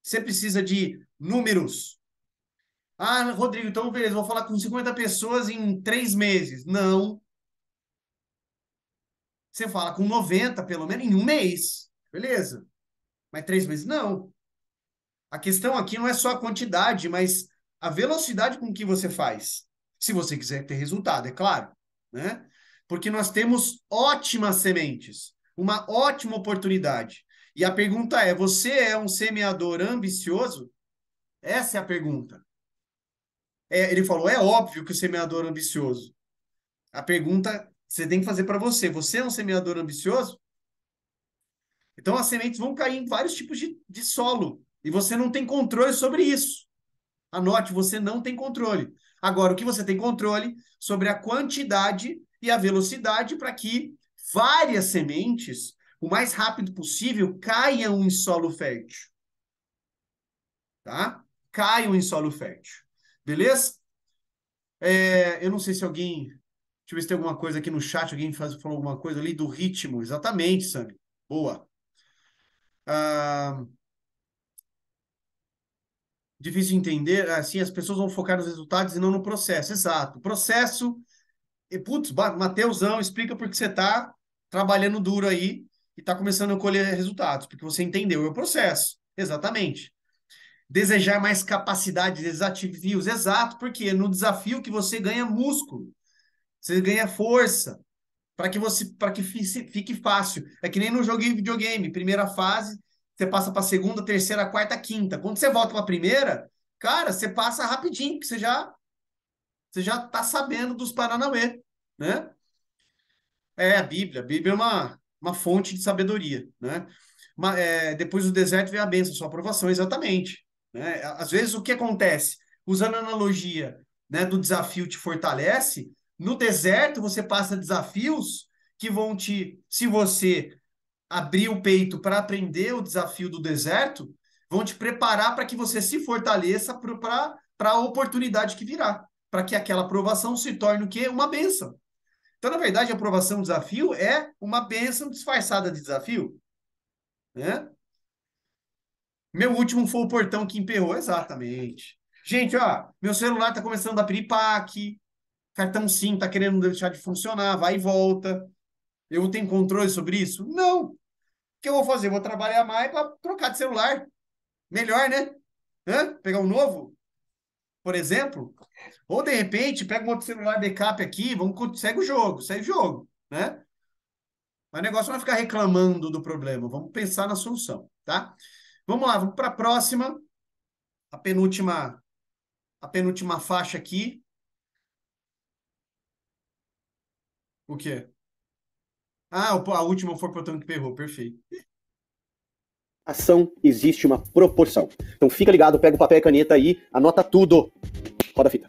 Você precisa de números. Rodrigo, então beleza, vou falar com 50 pessoas em 3 meses. Não. Você fala com 90, pelo menos, em um mês. Beleza. Mas 3 meses, não. A questão aqui não é só a quantidade, mas a velocidade com que você faz. Se você quiser ter resultado, é claro, né? Porque nós temos ótimas sementes, uma ótima oportunidade. E a pergunta é: você é um semeador ambicioso? Essa é a pergunta. Ele falou: é óbvio que o semeador é ambicioso. A pergunta você tem que fazer para você: você é um semeador ambicioso? Então as sementes vão cair em vários tipos de solo e você não tem controle sobre isso. Anote, você não tem controle. Agora, o que você tem controle sobre a quantidade e a velocidade para que várias sementes, o mais rápido possível, caiam em solo fértil. Tá? Caiam em solo fértil. Beleza? Eu não sei se alguém... Deixa eu ver se tem alguma coisa aqui no chat. Alguém falou alguma coisa ali do ritmo. Exatamente, Sami. Boa. Difícil de entender. Assim, as pessoas vão focar nos resultados e não no processo. Exato. O processo... Putz, Mateusão, explica por que você está trabalhando duro aí e está começando a colher resultados. Porque você entendeu o processo. Exatamente. Desejar mais capacidade, desafios. Exato, porque no desafio que você ganha músculo, você ganha força, para que fique fácil. É que nem no jogo de videogame, primeira fase, você passa para a segunda, terceira, quarta, quinta. Quando você volta para a primeira, cara, você passa rapidinho, porque você já tá sabendo dos Paranauê, né? A Bíblia é uma fonte de sabedoria, né? Depois do deserto vem a bênção, sua aprovação, exatamente. Né? Às vezes, o que acontece? Usando a analogia, né, do desafio te fortalece, no deserto você passa desafios que vão se você abrir o peito para aprender o desafio do deserto, vão te preparar para que você se fortaleça para a oportunidade que virá, para que aquela aprovação se torne o quê? Uma bênção. Então, na verdade, a aprovação do desafio é uma bênção disfarçada de desafio. Né? Meu último foi o portão que emperrou, exatamente. Gente, ó, meu celular tá começando a dar piripaque, cartão SIM tá querendo deixar de funcionar, vai e volta. Eu tenho controle sobre isso? Não. O que eu vou fazer? Vou trabalhar mais para trocar de celular. Melhor, né? Pegar um novo, por exemplo. Ou, de repente, pega um outro celular backup aqui, segue o jogo, né? Mas o negócio não é ficar reclamando do problema, vamos pensar na solução, tá? Vamos lá, vamos para a próxima, a penúltima faixa aqui. O quê? A última foi o portão que pegou, perfeito. Ação existe uma proporção. Então fica ligado, pega o papel e caneta aí, anota tudo. Roda a fita.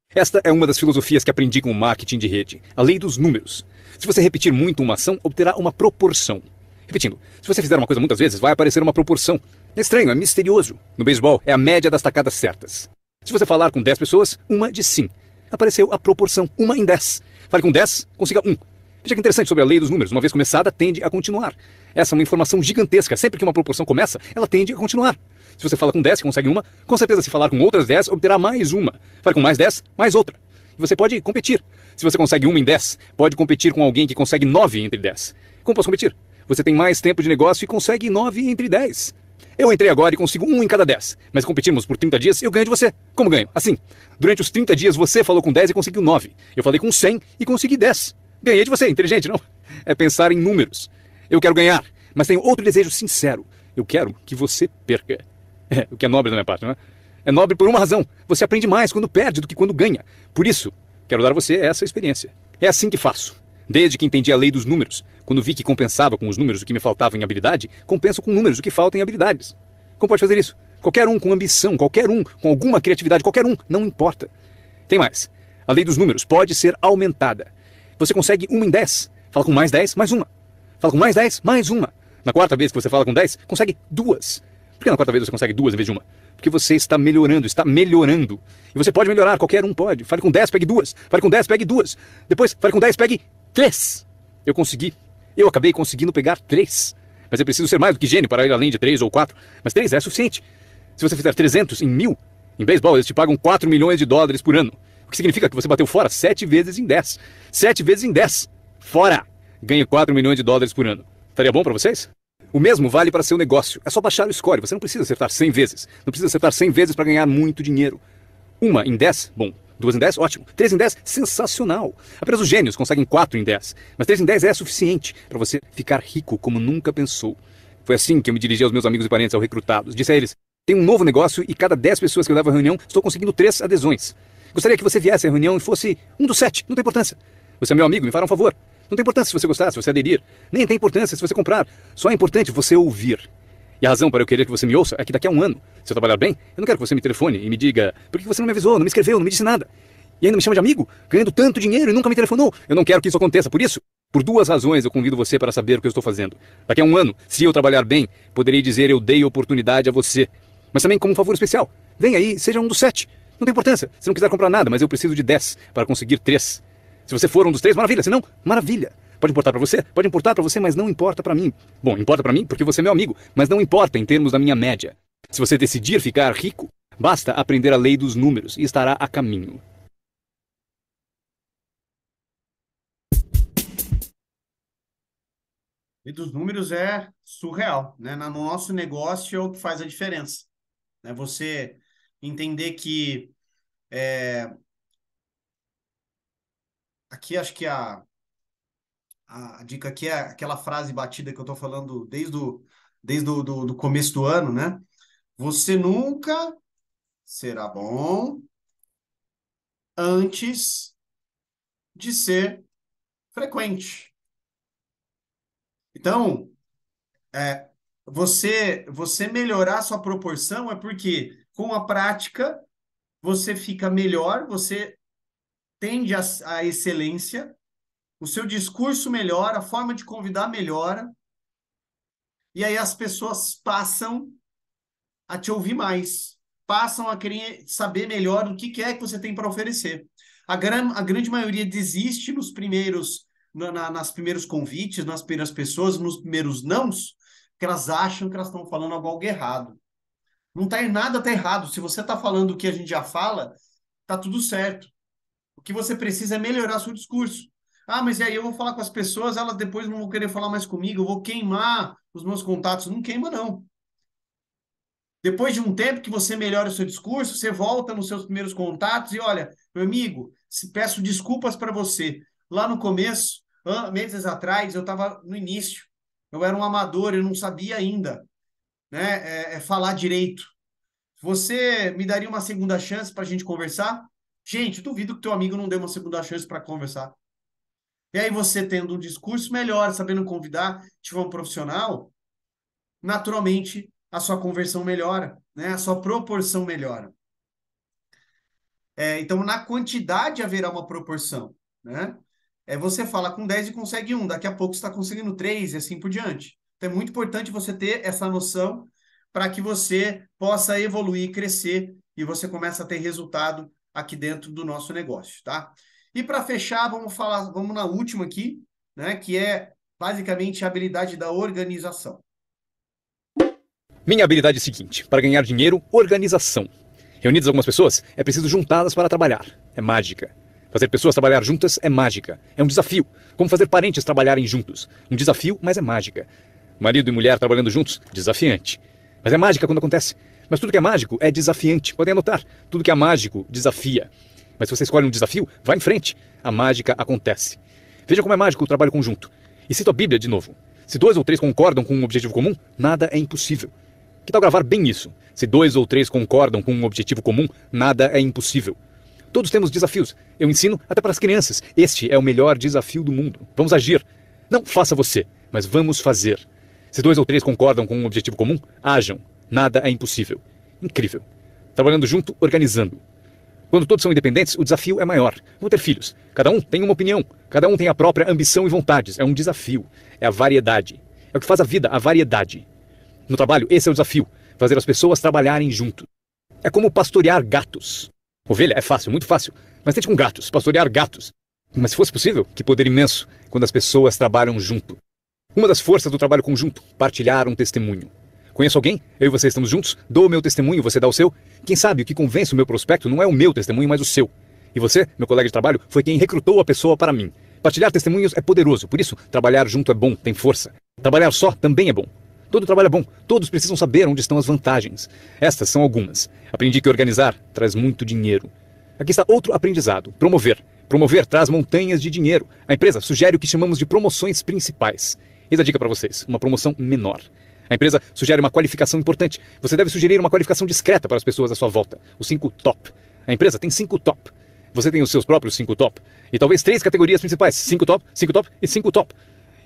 Esta é uma das filosofias que aprendi com o marketing de rede, a lei dos números. Se você repetir muito uma ação, obterá uma proporção. Repetindo, se você fizer uma coisa muitas vezes, vai aparecer uma proporção. É estranho, é misterioso. No beisebol, é a média das tacadas certas. Se você falar com 10 pessoas, uma diz sim. Apareceu a proporção 1 em 10. Fale com 10, consiga 1. Veja que interessante sobre a lei dos números. Uma vez começada, tende a continuar. Essa é uma informação gigantesca. Sempre que uma proporção começa, ela tende a continuar. Se você fala com 10 e consegue uma, com certeza se falar com outras 10, obterá mais uma. Fale com mais 10, mais outra. E você pode competir. Se você consegue 1 em 10, pode competir com alguém que consegue 9 entre 10. Como posso competir? Você tem mais tempo de negócio e consegue 9 entre 10. Eu entrei agora e consigo 1 em cada 10. Mas competirmos por 30 dias, eu ganho de você. Como ganho? Assim. Durante os 30 dias, você falou com 10 e conseguiu 9. Eu falei com 100 e consegui 10. Ganhei de você. Inteligente, não? É pensar em números. Eu quero ganhar, mas tenho outro desejo sincero. Eu quero que você perca. O que é nobre da minha parte, não é? É nobre por uma razão. Você aprende mais quando perde do que quando ganha. Por isso, quero dar a você essa experiência. É assim que faço. Desde que entendi a lei dos números, quando vi que compensava com os números o que me faltava em habilidade, compenso com números o que falta em habilidades. Como pode fazer isso? Qualquer um com ambição, qualquer um com alguma criatividade, qualquer um, não importa. Tem mais. A lei dos números pode ser aumentada. Você consegue 1 em 10. Fala com mais 10, mais uma. Fala com mais 10, mais uma. Na quarta vez que você fala com 10, consegue 2. Por que na quarta vez você consegue 2 em vez de uma? Porque você está melhorando, está melhorando. E você pode melhorar, qualquer um pode. Fale com 10, pegue 2. Fale com 10, pegue 2. Depois, fale com 10, pegue 3. Eu consegui. Eu acabei conseguindo pegar 3. Mas é preciso ser mais do que gênio para ir além de 3 ou 4. Mas 3 é suficiente. Se você fizer 300 em 1000, em beisebol eles te pagam 4 milhões de dólares por ano. O que significa que você bateu fora 7 vezes em 10. 7 vezes em 10. Fora! Ganha 4 milhões de dólares por ano. Estaria bom para vocês? O mesmo vale para seu negócio. É só baixar o score. Você não precisa acertar 100 vezes. Não precisa acertar 100 vezes para ganhar muito dinheiro. 1 em 10, bom. 2 em 10, ótimo. 3 em 10, sensacional. Apenas os gênios conseguem 4 em 10. Mas 3 em 10 é suficiente para você ficar rico como nunca pensou. Foi assim que eu me dirigi aos meus amigos e parentes ao recrutados. Disse a eles, tenho um novo negócio e cada 10 pessoas que eu levo à reunião, estou conseguindo 3 adesões. Gostaria que você viesse à reunião e fosse um dos 7, não tem importância. Você é meu amigo, me fará um favor. Não tem importância se você gostar, se você aderir. Nem tem importância se você comprar. Só é importante você ouvir. E a razão para eu querer que você me ouça é que daqui a um ano, se eu trabalhar bem, eu não quero que você me telefone e me diga por que você não me avisou, não me escreveu, não me disse nada. E ainda me chama de amigo, ganhando tanto dinheiro e nunca me telefonou. Eu não quero que isso aconteça. Por isso, por 2 razões eu convido você para saber o que eu estou fazendo. Daqui a um ano, se eu trabalhar bem, poderei dizer eu dei oportunidade a você. Mas também como um favor especial. Venha aí, seja um dos 7. Não tem importância. Se não quiser comprar nada, mas eu preciso de 10 para conseguir 3. Se você for um dos 3, maravilha. Se não, maravilha. Pode importar para você? Pode importar para você, mas não importa para mim. Bom, importa para mim porque você é meu amigo, mas não importa em termos da minha média. Se você decidir ficar rico, basta aprender a lei dos números e estará a caminho. E dos números é surreal, né? No nosso negócio é o que faz a diferença, né? Você entender que aqui acho que a dica aqui é aquela frase batida que eu tô falando desde o começo do ano, né? Você nunca será bom antes de ser frequente. Então, você melhorar sua proporção é porque com a prática você fica melhor, você tende à excelência, o seu discurso melhora, a forma de convidar melhora, e aí as pessoas passam a te ouvir mais, passam a querer saber melhor o que é que você tem para oferecer. A grande maioria desiste nos primeiros convites, nas primeiras pessoas, nos primeiros nãos, que elas acham que elas estão falando algo errado. Não tá nada tá errado. Se você está falando o que a gente já fala, tá tudo certo. O que você precisa é melhorar seu discurso. Ah, mas e aí eu vou falar com as pessoas, elas depois não vão querer falar mais comigo, eu vou queimar os meus contatos. Não queima, não. Depois de um tempo que você melhora o seu discurso, você volta nos seus primeiros contatos e olha, meu amigo, peço desculpas para você. Lá no começo, meses atrás, eu estava no início. Eu era um amador, eu não sabia ainda, né, falar direito. Você me daria uma segunda chance para a gente conversar? Gente, duvido que teu amigo não dê uma segunda chance para conversar. E aí você tendo um discurso melhor, sabendo convidar, tiver um profissional, naturalmente a sua conversão melhora, né? A sua proporção melhora. Então, na quantidade haverá uma proporção, né? Você fala com 10 e consegue 1, daqui a pouco você está conseguindo 3 e assim por diante. Então, é muito importante você ter essa noção para que você possa evoluir, crescer e você comece a ter resultado aqui dentro do nosso negócio, tá? E para fechar, vamos na última aqui, né? Que é basicamente a habilidade da organização. Minha habilidade é a seguinte, para ganhar dinheiro, organização. Reunidas algumas pessoas, é preciso juntá-las para trabalhar. É mágica. Fazer pessoas trabalhar juntas é mágica. É um desafio. Como fazer parentes trabalharem juntos. Um desafio, mas é mágica. Marido e mulher trabalhando juntos, desafiante. Mas é mágica quando acontece. Mas tudo que é mágico é desafiante. Podem anotar. Tudo que é mágico desafia. Mas se você escolhe um desafio, vá em frente. A mágica acontece. Veja como é mágico o trabalho conjunto. E cito a Bíblia de novo. Se 2 ou 3 concordam com um objetivo comum, nada é impossível. Que tal gravar bem isso? Se 2 ou 3 concordam com um objetivo comum, nada é impossível. Todos temos desafios. Eu ensino até para as crianças. Este é o melhor desafio do mundo. Vamos agir. Não faça você, mas vamos fazer. Se 2 ou 3 concordam com um objetivo comum, hajam. Nada é impossível. Incrível. Trabalhando junto, organizando. Quando todos são independentes, o desafio é maior. Vão ter filhos. Cada um tem uma opinião. Cada um tem a própria ambição e vontades. É um desafio. É a variedade. É o que faz a vida, a variedade. No trabalho, esse é o desafio. Fazer as pessoas trabalharem junto. É como pastorear gatos. Ovelha é fácil, muito fácil. Mas tente com gatos, pastorear gatos. Mas se fosse possível, que poder imenso quando as pessoas trabalham junto. Uma das forças do trabalho conjunto, partilhar um testemunho. Conheço alguém? Eu e você estamos juntos? Dou o meu testemunho, você dá o seu? Quem sabe o que convence o meu prospecto não é o meu testemunho, mas o seu. E você, meu colega de trabalho, foi quem recrutou a pessoa para mim. Partilhar testemunhos é poderoso, por isso, trabalhar junto é bom, tem força. Trabalhar só também é bom. Todo trabalho é bom, todos precisam saber onde estão as vantagens. Estas são algumas. Aprendi que organizar traz muito dinheiro. Aqui está outro aprendizado: promover. Promover traz montanhas de dinheiro. A empresa sugere o que chamamos de promoções principais. Eis a dica para vocês: uma promoção menor. A empresa sugere uma qualificação importante. Você deve sugerir uma qualificação discreta para as pessoas à sua volta. Os 5 top. A empresa tem 5 top. Você tem os seus próprios 5 top. E talvez 3 categorias principais: 5 top, 5 top e 5 top.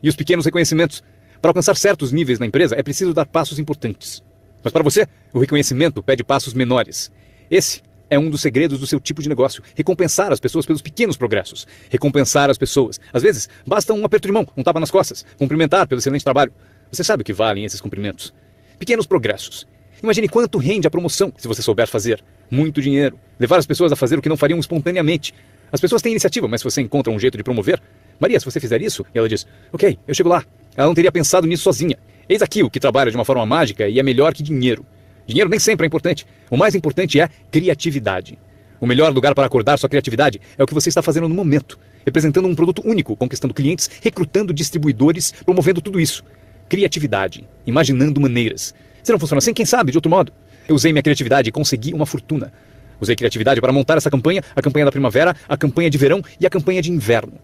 E os pequenos reconhecimentos. Para alcançar certos níveis na empresa, é preciso dar passos importantes. Mas para você, o reconhecimento pede passos menores. Esse é um dos segredos do seu tipo de negócio: recompensar as pessoas pelos pequenos progressos. Recompensar as pessoas. Às vezes, basta um aperto de mão, um tapa nas costas, cumprimentar pelo excelente trabalho. Você sabe o que valem esses cumprimentos. Pequenos progressos. Imagine quanto rende a promoção se você souber fazer. Muito dinheiro. Levar as pessoas a fazer o que não fariam espontaneamente. As pessoas têm iniciativa, mas se você encontra um jeito de promover... Maria, se você fizer isso... E ela diz: ok, eu chego lá. Ela não teria pensado nisso sozinha. Eis aqui o que trabalha de uma forma mágica e é melhor que dinheiro. Dinheiro nem sempre é importante. O mais importante é criatividade. O melhor lugar para acordar sua criatividade é o que você está fazendo no momento. Representando um produto único, conquistando clientes, recrutando distribuidores, promovendo tudo isso. Criatividade. Imaginando maneiras. Se não funciona assim, quem sabe, de outro modo? Eu usei minha criatividade e consegui uma fortuna. Usei criatividade para montar essa campanha, a campanha da primavera, a campanha de verão e a campanha de inverno.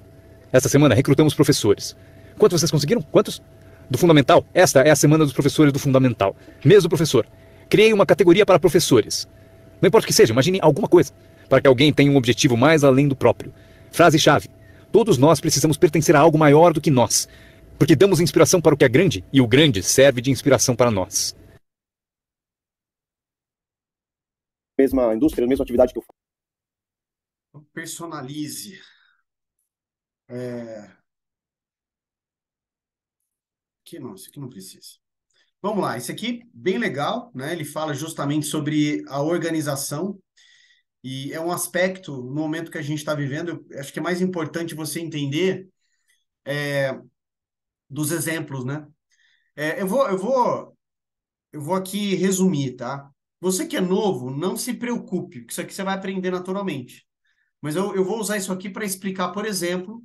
Esta semana recrutamos professores. Quantos vocês conseguiram? Quantos? Do Fundamental. Esta é a semana dos professores do Fundamental. Mês do professor. Criei uma categoria para professores. Não importa o que seja, imagine alguma coisa, para que alguém tenha um objetivo mais além do próprio. Frase-chave: todos nós precisamos pertencer a algo maior do que nós, porque damos inspiração para o que é grande, e o grande serve de inspiração para nós. Mesma indústria, mesma atividade que eu faço. Personalize. Aqui não, isso aqui não precisa. Vamos lá, esse aqui, bem legal, né? Ele fala justamente sobre a organização e é um aspecto, no momento que a gente está vivendo, eu acho que é mais importante você entender dos exemplos, né? Eu vou aqui resumir, tá? Você que é novo, não se preocupe, porque isso aqui você vai aprender naturalmente. Mas eu vou usar isso aqui para explicar, por exemplo,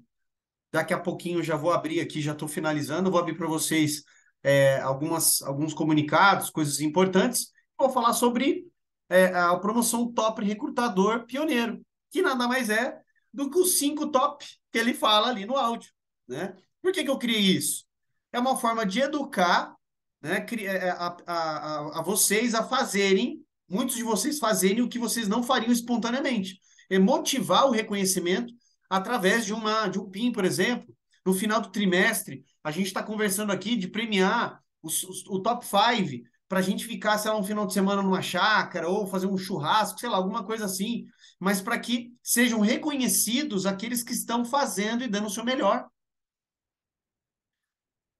daqui a pouquinho eu já vou abrir aqui, já estou finalizando, eu vou abrir para vocês alguns comunicados, coisas importantes. Vou falar sobre a promoção Top Recrutador Pioneiro, que nada mais é do que os 5 top que ele fala ali no áudio, né? Por que eu criei isso? É uma forma de educar, né, a vocês a fazerem, muitos de vocês fazerem o que vocês não fariam espontaneamente. É motivar o reconhecimento através de um PIN, por exemplo. No final do trimestre, a gente está conversando aqui de premiar o top 5 para a gente ficar, sei lá, um final de semana numa chácara ou fazer um churrasco, sei lá, alguma coisa assim, mas para que sejam reconhecidos aqueles que estão fazendo e dando o seu melhor.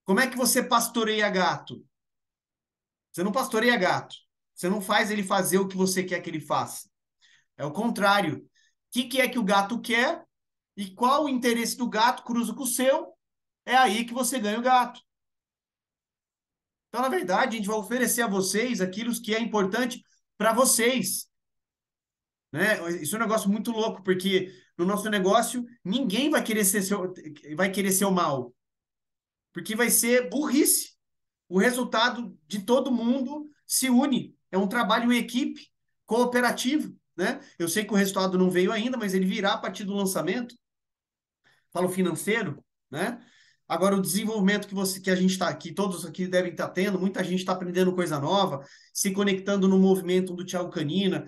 Como é que você pastoreia gato? Você não pastoreia gato. Você não faz ele fazer o que você quer que ele faça. É o contrário. O que é que o gato quer e qual o interesse do gato cruza com o seu, é aí que você ganha o gato. Então, na verdade, a gente vai oferecer a vocês aquilo que é importante para vocês. Né? Isso é um negócio muito louco, porque no nosso negócio, ninguém vai querer ser o mal. Porque vai ser burrice. O resultado de todo mundo se une. É um trabalho em equipe, cooperativo. Né? Eu sei que o resultado não veio ainda, mas ele virá a partir do lançamento. Falo financeiro, né? Agora, o desenvolvimento que a gente está aqui, todos aqui devem estar tendo, muita gente está aprendendo coisa nova, se conectando no movimento do Thiago Canina.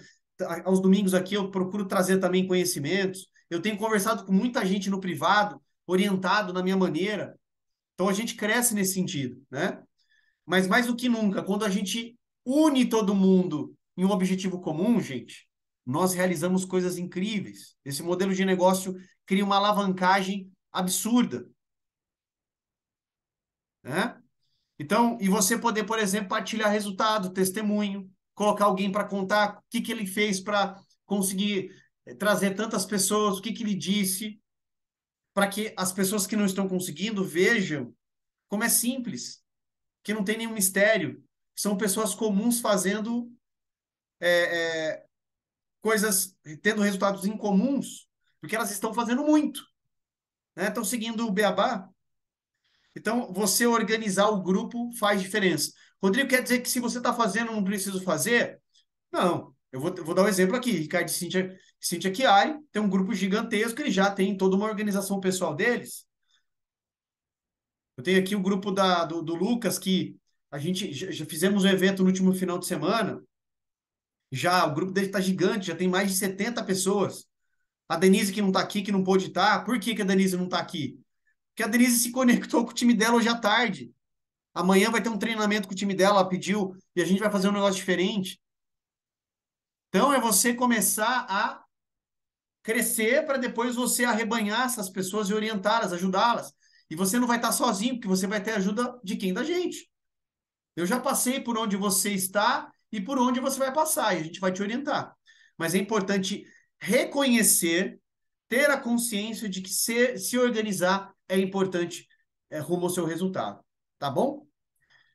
Aos domingos aqui eu procuro trazer também conhecimentos. Eu tenho conversado com muita gente no privado, orientado na minha maneira. Então, a gente cresce nesse sentido, né? Mas mais do que nunca, quando a gente une todo mundo em um objetivo comum, gente, nós realizamos coisas incríveis. Esse modelo de negócio cria uma alavancagem absurda. Né? Então, e você poder, por exemplo, partilhar resultado, testemunho, colocar alguém para contar o que ele fez para conseguir trazer tantas pessoas, o que ele disse, para que as pessoas que não estão conseguindo vejam como é simples, que não tem nenhum mistério. São pessoas comuns fazendo coisas, tendo resultados incomuns, porque elas estão fazendo muito. Né? Estão seguindo o beabá. Então, você organizar o grupo faz diferença. Rodrigo, quer dizer que se você está fazendo, não preciso fazer? Não. Eu vou dar um exemplo aqui. Ricardo e Cíntia Chiari tem um grupo gigantesco, eles já têm toda uma organização pessoal deles. Eu tenho aqui o grupo do Lucas, que a gente já fizemos um evento no último final de semana. Já o grupo dele está gigante, já tem mais de 70 pessoas. A Denise que não está aqui, que não pôde estar. Por que a Denise não está aqui? Porque a Denise se conectou com o time dela hoje à tarde. Amanhã vai ter um treinamento com o time dela, ela pediu, e a gente vai fazer um negócio diferente. Então é você começar a crescer para depois você arrebanhar essas pessoas e orientá-las, ajudá-las. E você não vai estar sozinho, porque você vai ter ajuda de quem? Da gente. Eu já passei por onde você está e por onde você vai passar, e a gente vai te orientar. Mas é importante reconhecer, ter a consciência de que se organizar é importante rumo ao seu resultado. Tá bom?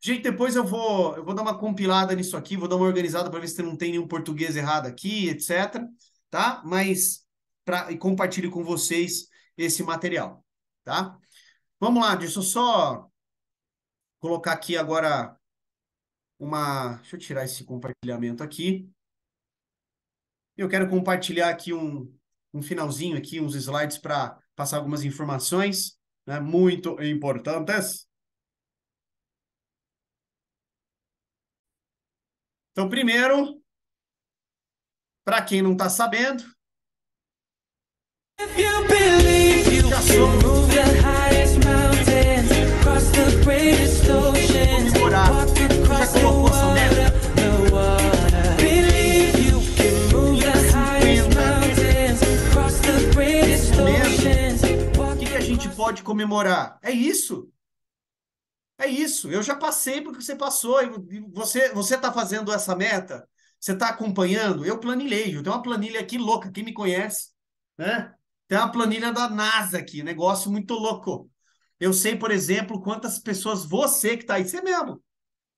Gente, depois eu vou dar uma compilada nisso aqui, vou dar uma organizada para ver se não tem nenhum português errado aqui, etc. Tá? Mas e compartilho com vocês esse material. Tá? Vamos lá, deixa eu só colocar aqui agora Deixa eu tirar esse compartilhamento aqui. Eu quero compartilhar aqui um finalzinho aqui, uns slides para passar algumas informações, né, muito importantes. Então, primeiro, para quem não está sabendo, já somos comemorar. Já colocou essa meta? O que a gente pode comemorar? É isso. É isso. Eu já passei porque você passou. E você está fazendo essa meta? Você está acompanhando? Eu planilhei. Eu tenho uma planilha aqui louca. Quem me conhece, né? Tem uma planilha da NASA aqui. Negócio muito louco. Eu sei, por exemplo, quantas pessoas você que está aí, você mesmo,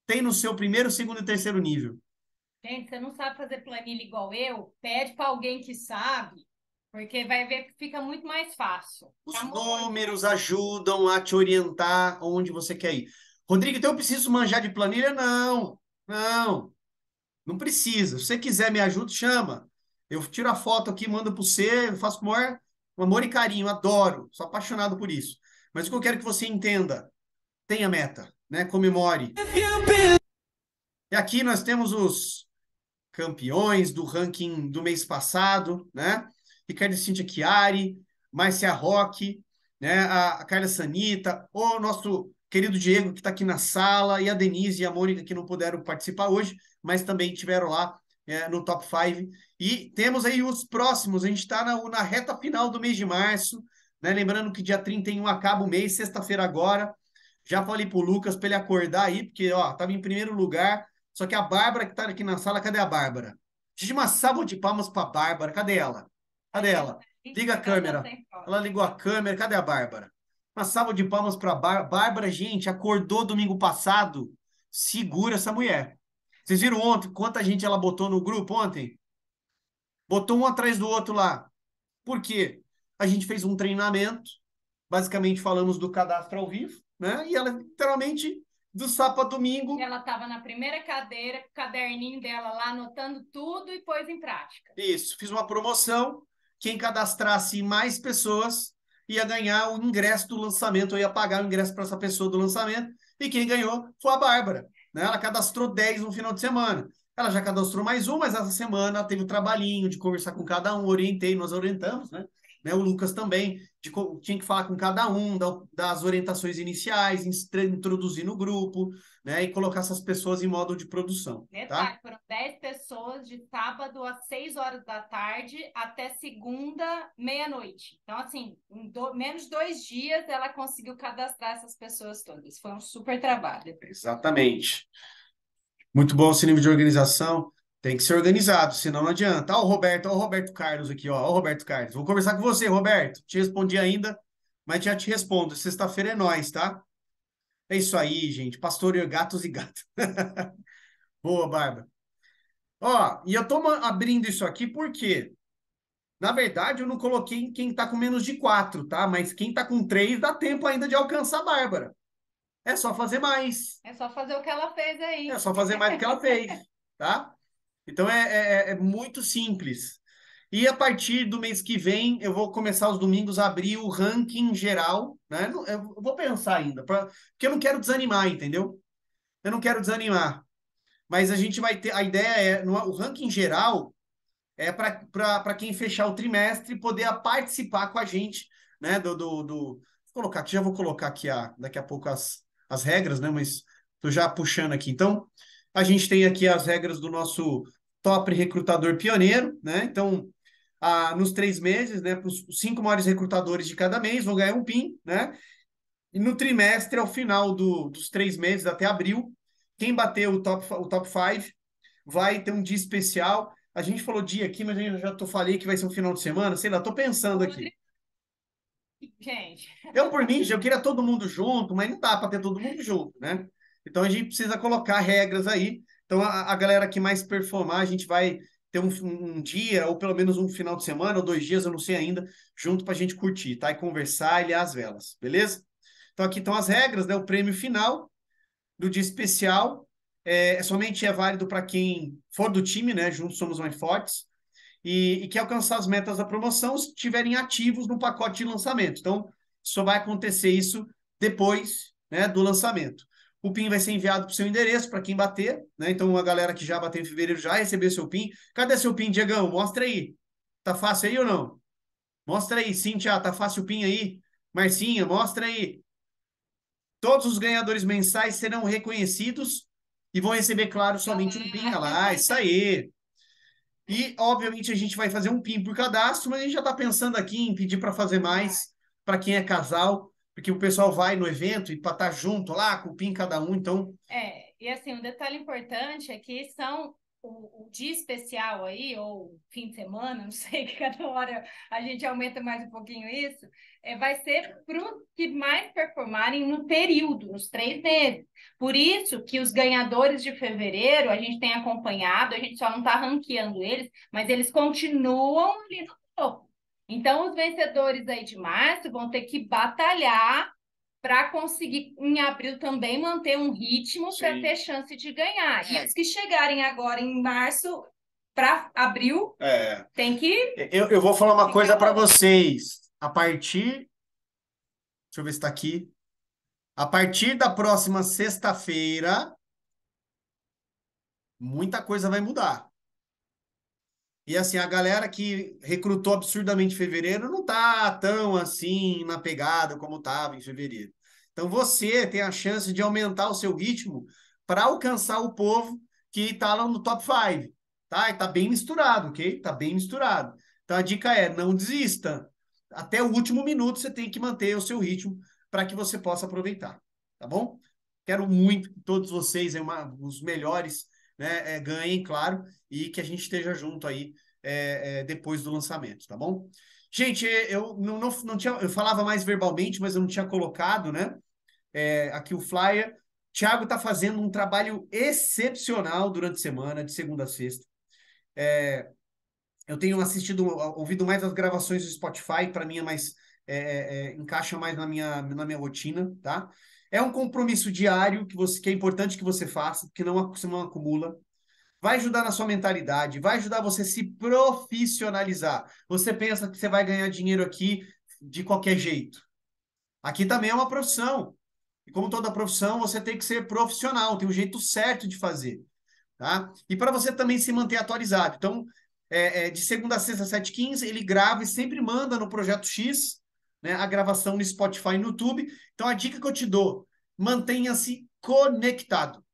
tem no seu primeiro, segundo e terceiro nível. Gente, você não sabe fazer planilha igual eu? Pede para alguém que sabe, porque vai ver que fica muito mais fácil. Os números ajudam a te orientar onde você quer ir. Rodrigo, então eu preciso manjar de planilha? Não, não precisa. Se você quiser me ajuda, chama. Eu tiro a foto aqui, mando para você, eu faço com amor e carinho, adoro, sou apaixonado por isso. Mas o que eu quero que você entenda, tenha meta, né? Comemore. E aqui nós temos os campeões do ranking do mês passado, né? Ricardo Cíntia Chiari, Márcia Roque, né? A Carla Sanita, o nosso querido Diego, que está aqui na sala, e a Denise e a Mônica, que não puderam participar hoje, mas também estiveram lá no Top 5. E temos aí os próximos, a gente está na reta final do mês de março, né? Lembrando que dia 31 acaba o mês, sexta-feira agora. Já falei pro Lucas para ele acordar aí, porque estava em primeiro lugar. Só que a Bárbara que está aqui na sala, cadê a Bárbara? Gente, uma salva de palmas para a Bárbara. Cadê ela? Cadê ela? Liga a câmera. Ela ligou a câmera. Cadê a Bárbara? Uma salva de palmas para a Bárbara. Gente, acordou domingo passado. Segura essa mulher. Vocês viram ontem quanta gente ela botou no grupo ontem? Botou um atrás do outro lá. Por quê? A gente fez um treinamento. Basicamente falamos do cadastro ao vivo, né? E ela literalmente do sábado a domingo. Ela estava na primeira cadeira, com o caderninho dela lá, anotando tudo e pôs em prática. Isso, fiz uma promoção. Quem cadastrasse mais pessoas ia ganhar o ingresso do lançamento, eu ia pagar o ingresso para essa pessoa do lançamento. E quem ganhou foi a Bárbara, né? Ela cadastrou 10 no final de semana. Ela já cadastrou mais um, mas essa semana ela teve o trabalhinho de conversar com cada um, nós orientamos, né? O Lucas também, tinha que falar com cada um, das orientações iniciais, introduzir no grupo, né? E colocar essas pessoas em modo de produção. Detalhe, tá? Foram 10 pessoas de sábado às 6 horas da tarde até segunda, meia-noite. Então, assim, em menos de 2 dias, ela conseguiu cadastrar essas pessoas todas. Foi um super trabalho. Exatamente. Muito bom esse nível de organização. Tem que ser organizado, senão não adianta. Ó o Roberto Carlos aqui, ó. Ó o Roberto Carlos. Vou conversar com você, Roberto. Te respondi ainda, mas já te respondo. Sexta-feira é nós, tá? É isso aí, gente. Pastoreio gatos e gatos. Boa, Bárbara. Ó, e eu tô abrindo isso aqui porque, na verdade, eu não coloquei quem tá com menos de 4, tá? Mas quem tá com 3 dá tempo ainda de alcançar a Bárbara. É só fazer mais. É só fazer o que ela fez aí. É só fazer mais do que ela fez, tá? Então é muito simples. E a partir do mês que vem, eu vou começar os domingos a abrir o ranking geral, né? Eu vou pensar ainda, porque eu não quero desanimar, entendeu? Eu não quero desanimar. Mas a gente vai ter. A ideia o ranking geral é para quem fechar o trimestre poder participar com a gente, né? Vou colocar aqui, já vou colocar aqui daqui a pouco as regras, né? Mas estou já puxando aqui. Então, a gente tem aqui as regras do nosso top recrutador pioneiro, né? Então, nos 3 meses, né? Para os 5 maiores recrutadores de cada mês vão ganhar um PIN, né? E no trimestre, ao final dos 3 meses, até abril, quem bater o top 5 vai ter um dia especial. A gente falou dia aqui, mas eu já falei que vai ser um final de semana, sei lá, tô pensando aqui. Gente. Eu, por mim, eu queria todo mundo junto, mas não dá para ter todo mundo junto, né? Então a gente precisa colocar regras aí. Então a galera que mais performar, a gente vai ter um dia, ou pelo menos um final de semana, ou 2 dias, eu não sei ainda, junto para a gente curtir, tá? E conversar e liar as velas, beleza? Então aqui estão as regras, né? O prêmio final do dia especial somente é válido para quem for do time, né? Juntos somos mais fortes. E quer alcançar as metas da promoção se estiverem ativos no pacote de lançamento. Então, só vai acontecer isso depois, né, do lançamento. O PIN vai ser enviado para o seu endereço para quem bater, né? Então, a galera que já bateu em fevereiro já recebeu seu PIN. Cadê seu PIN, Diegão? Mostra aí. Tá fácil aí ou não? Mostra aí, Cíntia, tá fácil o PIN aí? Marcinha, mostra aí. Todos os ganhadores mensais serão reconhecidos e vão receber, claro, somente um PIN. Olha lá, isso aí. E, obviamente, a gente vai fazer um PIN por cadastro, mas a gente já está pensando aqui em pedir para fazer mais para quem é casal, porque o pessoal vai no evento e para estar junto lá, com o PIN cada um, então. E assim, um detalhe importante é que são o dia especial aí, ou fim de semana, não sei, que cada hora a gente aumenta mais um pouquinho isso, vai ser para os que mais performarem no período, nos 3 meses. Por isso que os ganhadores de fevereiro, a gente tem acompanhado, a gente só não está ranqueando eles, mas eles continuam ali no topo. Então, os vencedores aí de março vão ter que batalhar para conseguir, em abril, também manter um ritmo para ter chance de ganhar. E os que chegarem agora em março para abril, tem que. Eu vou falar uma coisa para vocês. A partir. Deixa eu ver se está aqui. A partir da próxima sexta-feira, muita coisa vai mudar. E assim, a galera que recrutou absurdamente em fevereiro não tá tão assim na pegada como estava em fevereiro. Então você tem a chance de aumentar o seu ritmo para alcançar o povo que está lá no top 5, tá? E tá bem misturado, ok? Tá bem misturado. Então a dica é, não desista. Até o último minuto você tem que manter o seu ritmo para que você possa aproveitar, tá bom? Quero muito que todos vocês, os melhores, né, ganhem, claro, e que a gente esteja junto aí depois do lançamento, tá bom? Gente, eu não tinha, eu falava mais verbalmente, mas eu não tinha colocado, né? Aqui o flyer. Thiago está fazendo um trabalho excepcional durante a semana, de segunda a sexta. Eu tenho ouvido mais as gravações do Spotify, para mim encaixa mais na minha rotina, tá? É um compromisso diário que é importante que você faça, porque você não acumula. Vai ajudar na sua mentalidade, vai ajudar você a se profissionalizar. Você pensa que você vai ganhar dinheiro aqui de qualquer jeito. Aqui também é uma profissão. E como toda profissão, você tem que ser profissional, tem um jeito certo de fazer, tá? E para você também se manter atualizado. Então, de segunda a sexta, 7h15, ele grava e sempre manda no Projeto X, né, a gravação no Spotify e no YouTube. Então, a dica que eu te dou, mantenha-se conectado.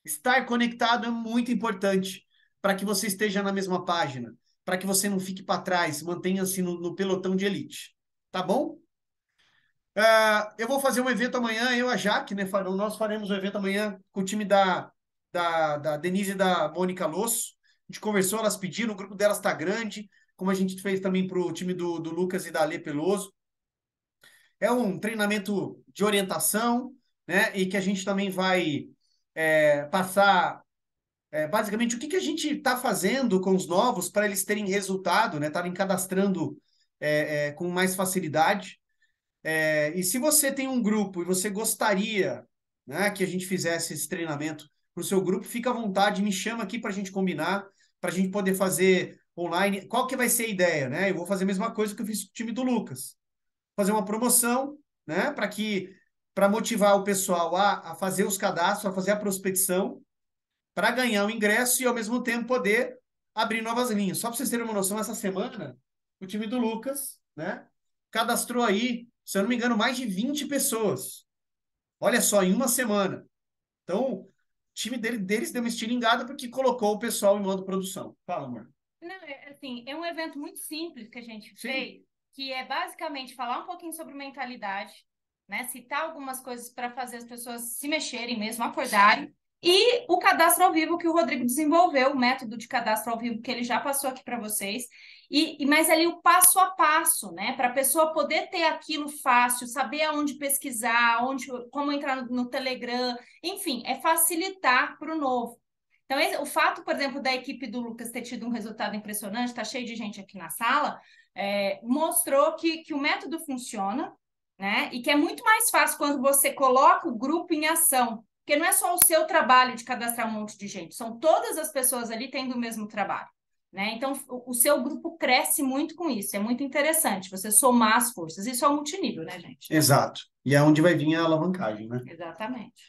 Estar conectado é muito importante para que você esteja na mesma página, para que você não fique para trás, mantenha-se no pelotão de elite. Tá bom? Eu vou fazer um evento amanhã, eu e a Jaque, né? Nós faremos um evento amanhã com o time da Denise e da Mônica Losso. A gente conversou, elas pediram, o grupo delas está grande, como a gente fez também para o time do Lucas e da Ale Peloso. É um treinamento de orientação, né? E que a gente também vai passar basicamente o que a gente está fazendo com os novos para eles terem resultado, né? Estarem cadastrando com mais facilidade. E se você tem um grupo e você gostaria, né, que a gente fizesse esse treinamento para o seu grupo, fica à vontade, me chama aqui para a gente combinar. para a gente poder fazer online. Qual que vai ser a ideia, né? Eu vou fazer a mesma coisa que eu fiz com o time do Lucas. Fazer uma promoção, né? Para motivar o pessoal a fazer os cadastros, a fazer a prospecção, para ganhar o ingresso e, ao mesmo tempo, poder abrir novas linhas. Só para vocês terem uma noção, essa semana, o time do Lucas, né, cadastrou aí, se eu não me engano, mais de 20 pessoas. Olha só, em uma semana. Então, o time deles deu uma estilingada porque colocou o pessoal em modo produção. Fala, amor. Não, assim, é um evento muito simples que a gente Sim. fez, que é basicamente falar um pouquinho sobre mentalidade, né? Citar algumas coisas para fazer as pessoas se mexerem mesmo, acordarem. E o cadastro ao vivo que o Rodrigo desenvolveu, o método de cadastro ao vivo que ele já passou aqui para vocês. Mas ali o passo a passo, né? Para a pessoa poder ter aquilo fácil, saber aonde pesquisar, como entrar no Telegram, enfim, é facilitar para o novo. Então, o fato, por exemplo, da equipe do Lucas ter tido um resultado impressionante, está cheio de gente aqui na sala, mostrou que o método funciona, né? E que é muito mais fácil quando você coloca o grupo em ação, porque não é só o seu trabalho de cadastrar um monte de gente, são todas as pessoas ali tendo o mesmo trabalho, né? Então, o seu grupo cresce muito com isso, é muito interessante você somar as forças. Isso é o multinível, né, gente? Exato. E é onde vai vir a alavancagem, né? Exatamente.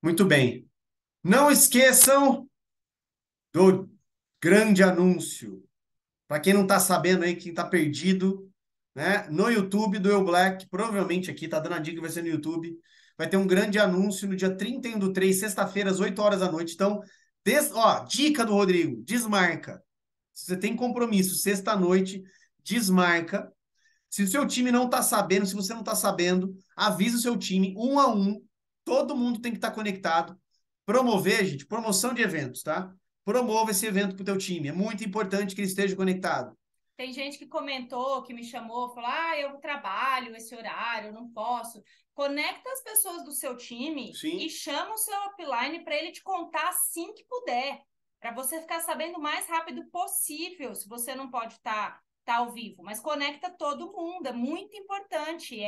Muito bem. Não esqueçam do grande anúncio. Para quem não está sabendo aí, quem está perdido, né? No YouTube do Eu Black, provavelmente aqui, tá dando a dica que vai ser no YouTube, vai ter um grande anúncio no dia 31/3, sexta-feira, às 8 horas da noite. Então, dica do Rodrigo, desmarca. Se você tem compromisso, sexta-noite, desmarca. Se o seu time não está sabendo, se você não está sabendo, avisa o seu time, 1 a 1. Todo mundo tem que estar conectado. Promover, gente, promoção de eventos, tá? Promova esse evento para o teu time. É muito importante que ele esteja conectado. Tem gente que comentou, que me chamou, falou: eu trabalho esse horário, eu não posso. Conecta as pessoas do seu time Sim. e chama o seu upline para ele te contar assim que puder, para você ficar sabendo o mais rápido possível, se você não pode estar ao vivo. Mas conecta todo mundo, é muito importante.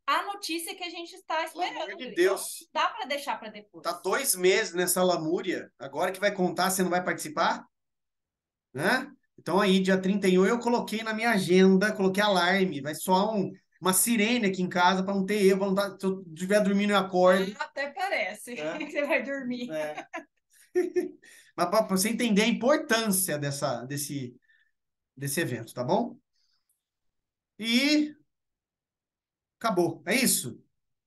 A notícia que a gente está esperando. Pelo amor de Deus. Então, dá para deixar para depois. Tá 2 meses nessa lamúria. Agora que vai contar, você não vai participar? Né? Então aí, dia 31, eu coloquei na minha agenda, coloquei alarme. Vai soar uma sirene aqui em casa para não ter eu, se eu estiver dormindo, eu acordo. Até parece que você vai dormir. Mas para você entender a importância desse evento, tá bom? E acabou. É isso? Não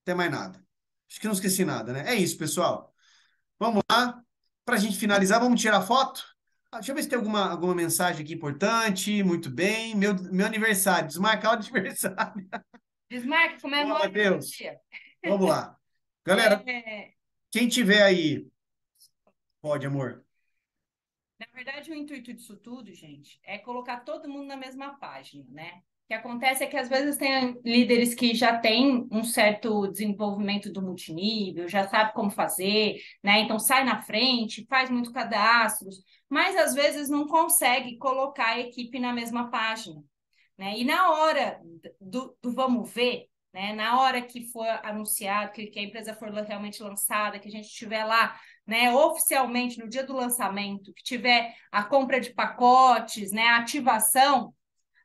tem mais nada. Acho que não esqueci nada, né? É isso, pessoal. Vamos lá. Para a gente finalizar, vamos tirar foto? Deixa eu ver se tem alguma mensagem aqui importante. Muito bem. Meu aniversário. Desmarcar o aniversário. Desmarque, comemora. Boa, Deus. Vamos lá. Galera, quem tiver aí... Pode, amor. Na verdade, o intuito disso tudo, gente, é colocar todo mundo na mesma página, né? O que acontece é que, às vezes, tem líderes que já têm um certo desenvolvimento do multinível, já sabe como fazer, né? Então, sai na frente, faz muito cadastros, mas, às vezes, não consegue colocar a equipe na mesma página, né? E na hora do vamos ver, né? Na hora que for anunciado, que a empresa for realmente lançada, que a gente estiver lá, né, oficialmente no dia do lançamento, que tiver a compra de pacotes, né, a ativação,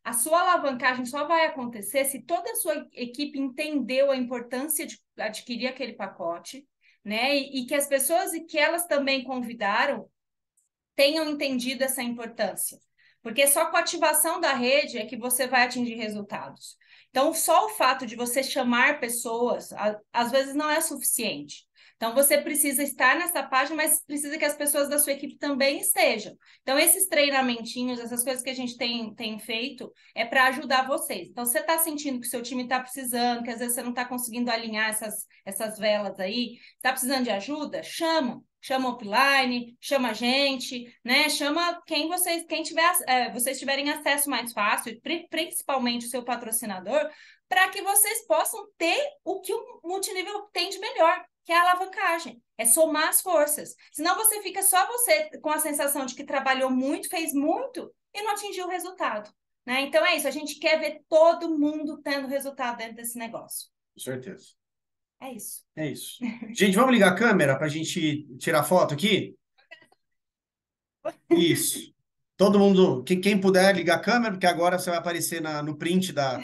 a sua alavancagem só vai acontecer se toda a sua equipe entendeu a importância de adquirir aquele pacote, né, e que as pessoas que elas também convidaram tenham entendido essa importância. Porque só com a ativação da rede é que você vai atingir resultados. Então, só o fato de você chamar pessoas, às vezes não é suficiente. Então, você precisa estar nessa página, mas precisa que as pessoas da sua equipe também estejam. Então, esses treinamentinhos, essas coisas que a gente tem feito, é para ajudar vocês. Então, você está sentindo que o seu time está precisando, que às vezes você não está conseguindo alinhar essas velas aí, está precisando de ajuda? Chama o offline, chama a gente, né? Chama vocês tiverem acesso mais fácil, principalmente o seu patrocinador, para que vocês possam ter o que o multinível tem de melhor, que é a alavancagem, é somar as forças. Senão você fica só você com a sensação de que trabalhou muito, fez muito e não atingiu o resultado, né? Então é isso, a gente quer ver todo mundo tendo resultado dentro desse negócio. Com certeza. É isso. É isso. Gente, vamos ligar a câmera para a gente tirar foto aqui? Isso. Todo mundo, quem puder ligar a câmera, porque agora você vai aparecer no print da.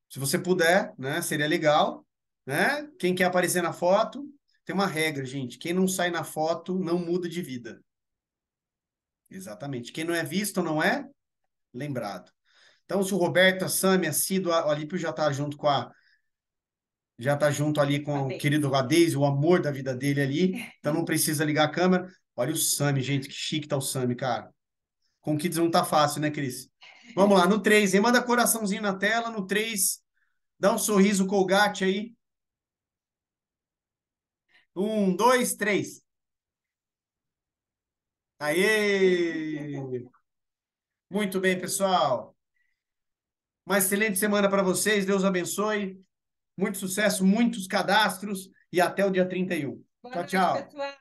Se você puder, né? Seria legal, né? Quem quer aparecer na foto, tem uma regra, gente. Quem não sai na foto não muda de vida. Exatamente. Quem não é visto não é lembrado. Então, se o Roberto, a Sami, a Cido, o Alípio já está junto com a. Já está junto ali com o querido Radez, o amor da vida dele ali. Então não precisa ligar a câmera. Olha o Sami, gente, que chique tá o Sami, cara. Com Kids não tá fácil, né, Cris? Vamos lá, no 3, hein? Manda coraçãozinho na tela, no 3, dá um sorriso Colgate aí. 1, 2, 3. Aê! Muito bem, pessoal. Uma excelente semana para vocês. Deus abençoe. Muito sucesso, muitos cadastros e até o dia 31. Tchau, tchau.